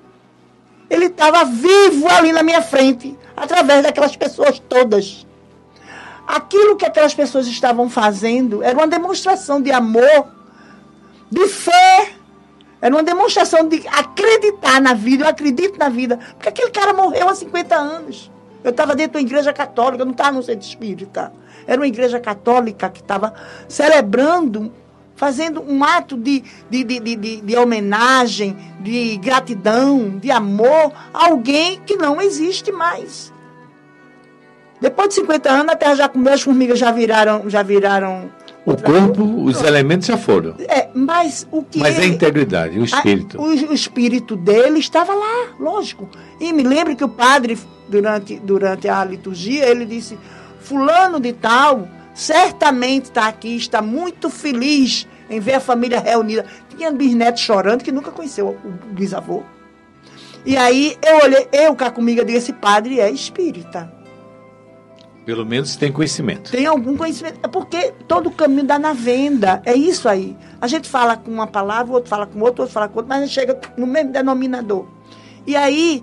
ele estava vivo ali na minha frente, através daquelas pessoas todas. Aquilo que aquelas pessoas estavam fazendo era uma demonstração de amor, de fé, era uma demonstração de acreditar na vida. Eu acredito na vida, porque aquele cara morreu há 50 anos. Eu estava dentro de uma igreja católica, eu não estava no centro espírita. Era uma igreja católica que estava celebrando, fazendo um ato de homenagem, de gratidão, de amor a alguém que não existe mais. Depois de 50 anos, a terra já comeu, as formigas já viraram o corpo, os elementos já foram. Mas a integridade, o espírito. O espírito dele estava lá, lógico. E me lembro que o padre, durante a liturgia, ele disse: fulano de tal, certamente está aqui, está muito feliz em ver a família reunida. Tinha bisneto chorando que nunca conheceu o bisavô. E aí eu olhei, cá comigo, eu digo: esse padre é espírita. Pelo menos tem conhecimento. Tem algum conhecimento. É porque todo o caminho dá na venda. É isso aí. A gente fala com uma palavra, o outro fala com outro fala com outro, mas a gente chega no mesmo denominador. E aí,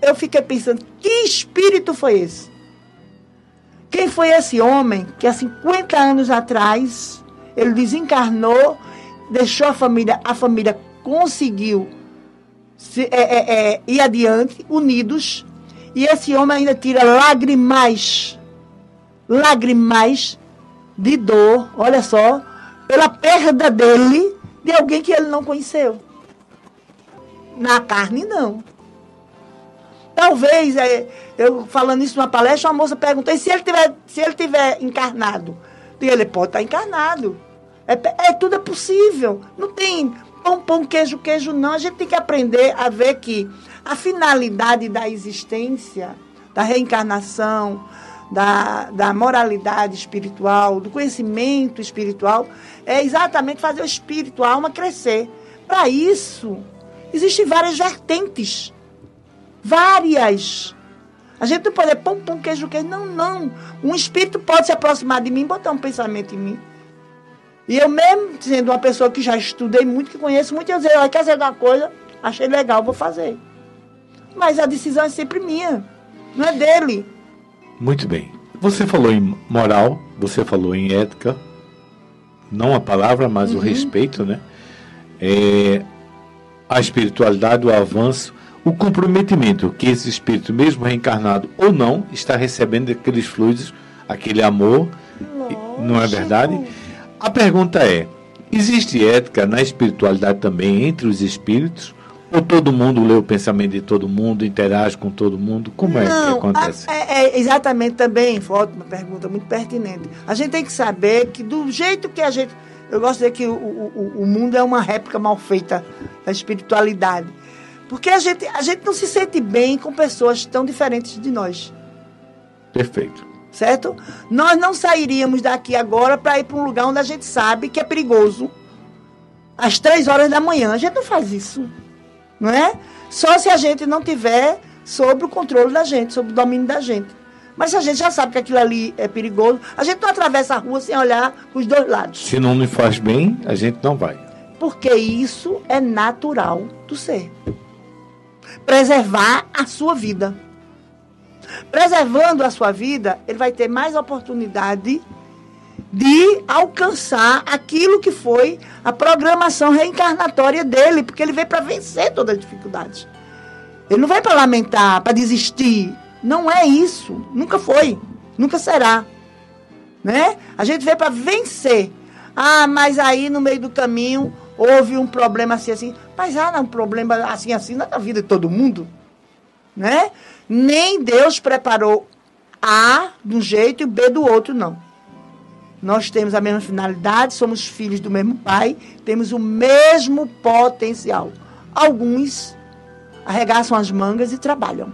eu fiquei pensando: que espírito foi esse? Quem foi esse homem que há 50 anos atrás ele desencarnou, deixou a família conseguiu ir adiante, unidos, e esse homem ainda tira lágrimas de dor, olha só, pela perda dele, de alguém que ele não conheceu. Na carne, não. Talvez, eu falando isso numa palestra, uma moça perguntou: e se ele tiver encarnado? Ele pode estar encarnado. Tudo é possível. Não tem pão, queijo, não. A gente tem que aprender a ver que a finalidade da existência, da reencarnação, da moralidade espiritual, do conhecimento espiritual, é exatamente fazer o espírito, a alma crescer. Para isso, existem várias vertentes. Várias. A gente não pode pão, queijo. Não. Um espírito pode se aproximar de mim e botar um pensamento em mim. E eu mesmo, sendo uma pessoa que já estudei muito, que conheço muito, eu dizer: quer fazer alguma coisa? Achei legal, vou fazer. Mas a decisão é sempre minha, não é dele. Muito bem. Você falou em moral, você falou em ética, não a palavra, mas o respeito, né? A espiritualidade, o avanço, o comprometimento que esse espírito, mesmo reencarnado ou não, está recebendo aqueles fluidos, aquele amor. Lógico. Não é verdade? A pergunta é: existe ética na espiritualidade também entre os espíritos? Ou todo mundo lê o pensamento de todo mundo, interage com todo mundo? Como é que acontece? Exatamente também, ótima pergunta, muito pertinente. A gente tem que saber que do jeito que a gente... Eu gosto de dizer que o mundo é uma réplica mal feita da espiritualidade. Porque a gente não se sente bem com pessoas tão diferentes de nós. Perfeito. Certo? Nós não sairíamos daqui agora para ir para um lugar onde a gente sabe que é perigoso. Às 3 horas da manhã. A gente não faz isso. Não é? Só se a gente não tiver sob o controle da gente, sob o domínio da gente. Mas se a gente já sabe que aquilo ali é perigoso, a gente não atravessa a rua sem olhar os dois lados. Se não nos faz bem, a gente não vai. Porque isso é natural do ser. Preservar a sua vida. Preservando a sua vida, ele vai ter mais oportunidade de alcançar aquilo que foi a programação reencarnatória dele, porque ele veio para vencer todas as dificuldades. Ele não veio para lamentar, para desistir. Não é isso. Nunca foi. Nunca será. Né? A gente veio para vencer. Ah, mas aí no meio do caminho houve um problema assim. Mas há um problema assim na vida de todo mundo. Né? Nem Deus preparou A de um jeito e B do outro, não. Nós temos a mesma finalidade, somos filhos do mesmo pai, temos o mesmo potencial. Alguns arregaçam as mangas e trabalham.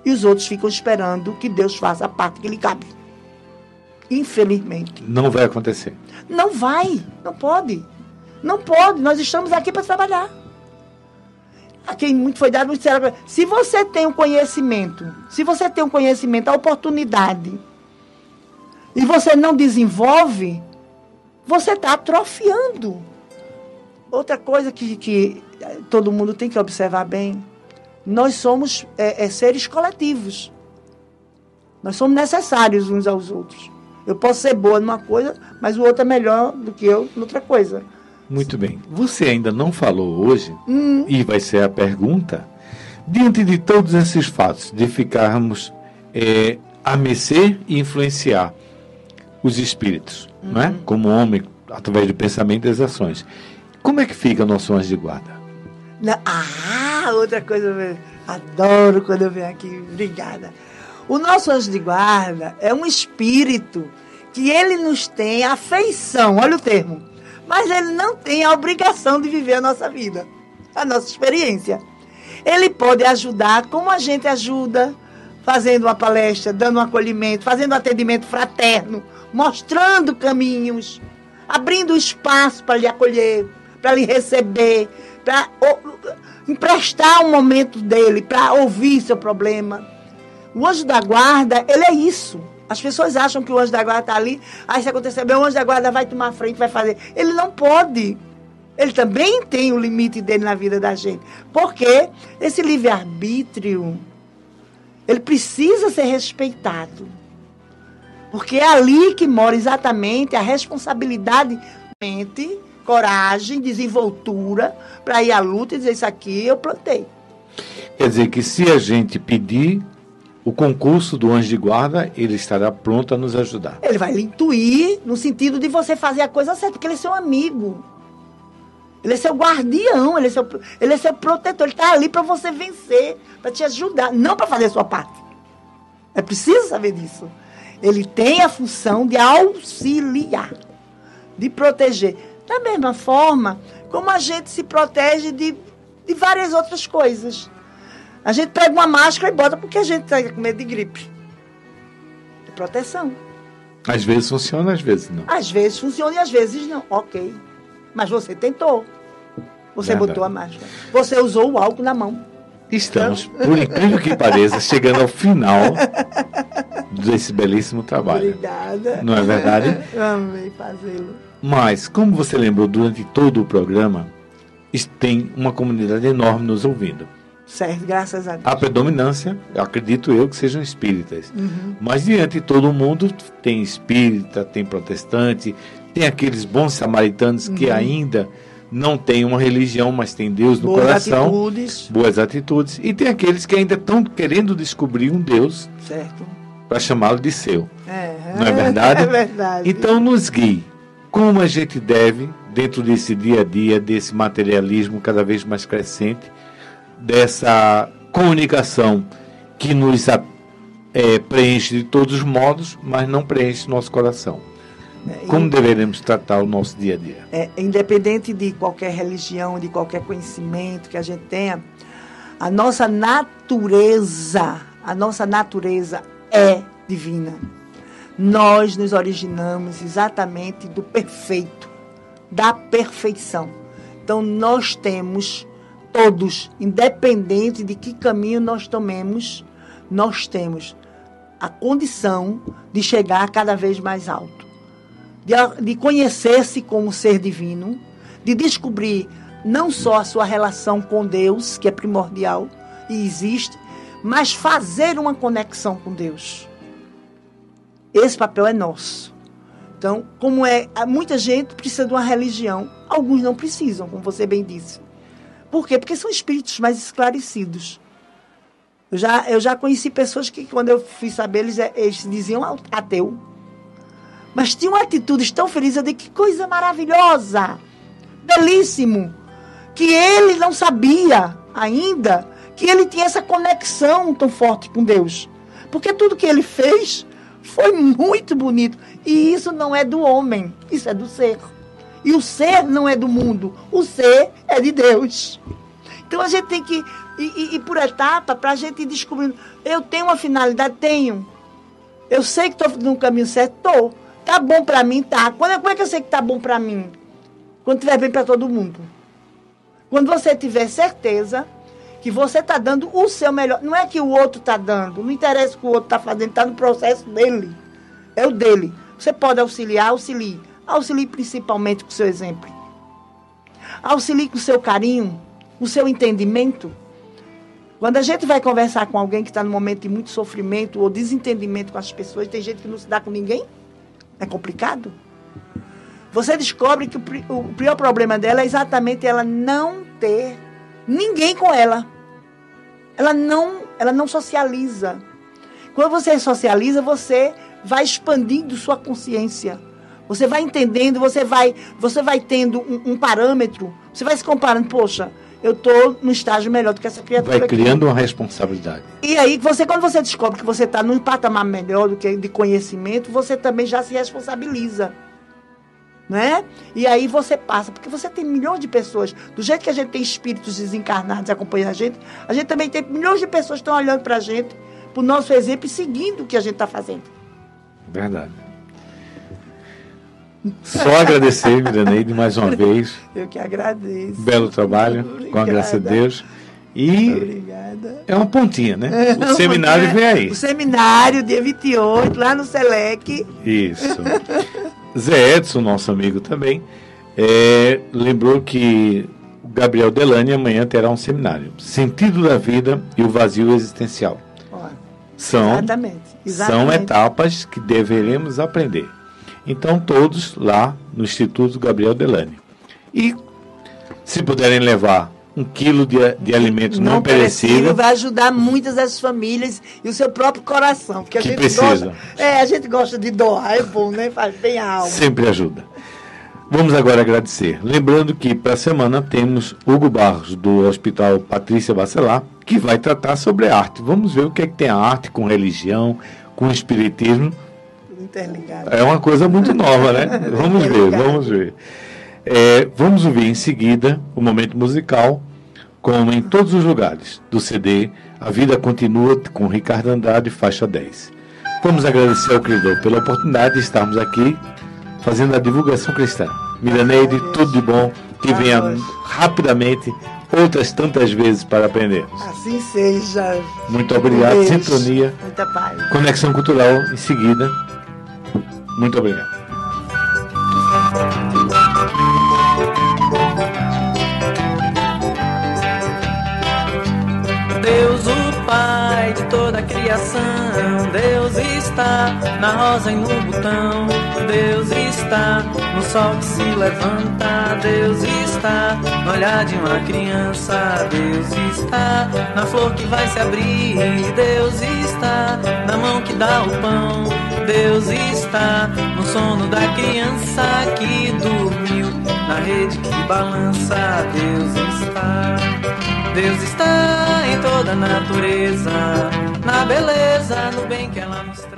E os outros ficam esperando que Deus faça a parte que lhe cabe. Infelizmente. Não vai acontecer. Não vai, não pode. Não pode, nós estamos aqui para trabalhar. A quem muito foi dado, muito será. Se você tem um conhecimento, a oportunidade, e você não desenvolve, você está atrofiando. Outra coisa que todo mundo tem que observar bem, nós somos seres coletivos. Nós somos necessários uns aos outros. Eu posso ser boa numa coisa, mas o outro é melhor do que eu em outra coisa. Muito bem. Você ainda não falou hoje, e vai ser a pergunta, diante de todos esses fatos, de ficarmos a mercê e influenciar os espíritos, não é? Como homem, através do pensamento e das ações. Como é que fica o nosso anjo de guarda? Outra coisa, eu adoro quando eu venho aqui. Obrigada. O nosso anjo de guarda é um espírito que ele nos tem afeição, olha o termo, mas ele não tem a obrigação de viver a nossa vida, a nossa experiência. Ele pode ajudar como a gente ajuda, fazendo uma palestra, dando um acolhimento, fazendo um atendimento fraterno, mostrando caminhos, abrindo espaço para lhe acolher, para lhe receber, para emprestar um momento dele, para ouvir seu problema. O anjo da guarda, ele é isso. As pessoas acham que o anjo da guarda está ali, aí se acontecer bem, o anjo da guarda vai tomar frente, vai fazer. Ele não pode. Ele também tem o limite dele na vida da gente. Porque esse livre-arbítrio, ele precisa ser respeitado. Porque é ali que mora exatamente a responsabilidade, coragem, desenvoltura, para ir à luta e dizer, isso aqui eu plantei. Quer dizer que se a gente pedir o concurso do anjo de guarda, ele estará pronto a nos ajudar. Ele vai lhe intuir no sentido de você fazer a coisa certa, porque ele é seu amigo. Ele é seu guardião, ele é seu protetor. Ele está ali para você vencer, para te ajudar, não para fazer a sua parte. É preciso saber disso. Ele tem a função de auxiliar, de proteger. Da mesma forma como a gente se protege de várias outras coisas. A gente pega uma máscara e bota porque a gente está com medo de gripe. É proteção. Às vezes funciona, às vezes não. Às vezes funciona e às vezes não. Ok. Mas você tentou. Você Verdade. botou a máscara. Você usou o álcool na mão. Estamos, por incrível que pareça, chegando ao final desse belíssimo trabalho. Obrigada. Não é verdade? Amei fazê-lo. Mas, como você lembrou, durante todo o programa, tem uma comunidade enorme nos ouvindo. Certo, graças a Deus. A predominância, acredito eu, que sejam espíritas. Mas diante de todo mundo, tem espírita, tem protestante, tem aqueles bons samaritanos que ainda não têm uma religião, mas tem Deus no coração. Boas atitudes. E tem aqueles que ainda estão querendo descobrir um Deus para chamá-lo de seu. Não é verdade? É verdade. Então nos guie. Como a gente deve, dentro desse dia a dia, desse materialismo cada vez mais crescente, dessa comunicação que nos preenche de todos os modos, mas não preenche nosso coração. Como deveremos tratar o nosso dia a dia? Independente de qualquer religião, de qualquer conhecimento que a gente tenha, a nossa natureza é divina. Nós nos originamos exatamente do perfeito, da perfeição. Então nós temos todos, independente de que caminho nós tomemos, nós temos a condição de chegar cada vez mais alto, de conhecer-se como ser divino, de descobrir não só a sua relação com Deus, que é primordial e existe, mas fazer uma conexão com Deus. Esse papel é nosso. Então, muita gente precisa de uma religião, alguns não precisam, como você bem disse. Por quê? Porque são espíritos mais esclarecidos. Eu já conheci pessoas que, quando eu fui saber, eles diziam ateu. Mas tinham atitudes tão felizes. Eu digo, que coisa maravilhosa, belíssimo, que ele não sabia ainda que ele tinha essa conexão tão forte com Deus. Porque tudo que ele fez foi muito bonito. E isso não é do homem, isso é do ser. E o ser não é do mundo, o ser é de Deus. Então a gente tem que ir por etapa para a gente ir descobrindo. Eu tenho uma finalidade? Tenho. Eu sei que estou no caminho certo? Estou. Tá bom para mim? Tá. Como é que eu sei que tá bom para mim? Quando estiver bem para todo mundo. Quando você tiver certeza que você está dando o seu melhor. Não é que o outro está dando. Não interessa o que o outro está fazendo. Está no processo dele. É o dele. Você pode auxiliar, auxilie. Auxilie principalmente com o seu exemplo. Auxilie com o seu carinho, com o seu entendimento. Quando a gente vai conversar com alguém que está num momento de muito sofrimento ou desentendimento com as pessoas, tem gente que não se dá com ninguém. É complicado. Você descobre que o pior problema dela é exatamente ela não ter ninguém com ela. Ela não socializa. Quando você socializa, você vai expandindo sua consciência. Você vai entendendo, você vai tendo um parâmetro. Você vai se comparando, poxa, eu estou no estágio melhor do que essa criatura. Vai criando uma responsabilidade. E aí, quando você descobre que você está num patamar melhor do que de conhecimento, você também já se responsabiliza. Né? E aí você passa, porque você tem milhões de pessoas, do jeito que a gente tem espíritos desencarnados acompanhando a gente também tem milhões de pessoas que estão olhando para a gente, para o nosso exemplo e seguindo o que a gente está fazendo. Verdade. Só agradecer, Miraneide, mais uma vez. Eu que agradeço. Belo trabalho, com a graça de Deus. E obrigada. É uma pontinha, né? O seminário vem aí. O seminário, dia 28, lá no Selec. Isso. Zé Edson, nosso amigo também, lembrou que o Gabriel Delane amanhã terá um seminário. Sentido da vida e o vazio existencial. Exatamente. São etapas que deveremos aprender. Então, todos lá no Instituto Gabriel Delane. E, se puderem levar 1 quilo de alimento não perecível, vai ajudar muitas das famílias e o seu próprio coração. Porque a gente precisa. A gente gosta de doar, é bom, né? Faz bem a alma. Sempre ajuda. Vamos agora agradecer. Lembrando que para a semana temos Hugo Barros, do Hospital Patrícia Bacelar, que vai tratar sobre arte. Vamos ver o que é que tem a arte com religião, com espiritismo. Interligado. É uma coisa muito nova, né? Vamos ver. Vamos ouvir em seguida o momento musical, como em todos os lugares, do CD A Vida Continua, com Ricardo Andrade, faixa 10. Vamos agradecer ao Criador pela oportunidade de estarmos aqui fazendo a divulgação cristã. Miraneide, tudo de bom, que venha rapidamente outras tantas vezes para aprendermos. Assim seja. Muito obrigado, sintonia. Muita paz. Conexão Cultural em seguida. Muito obrigado. Deus, o Pai de toda a criação, Deus está na rosa e no botão, Deus está no sol que se levanta, Deus está no olhar de uma criança, Deus está na flor que vai se abrir, Deus está na mão que dá o pão, Deus está no sono da criança que dormiu, na rede que balança, Deus está em toda a natureza, na beleza, no bem que ela nos traz.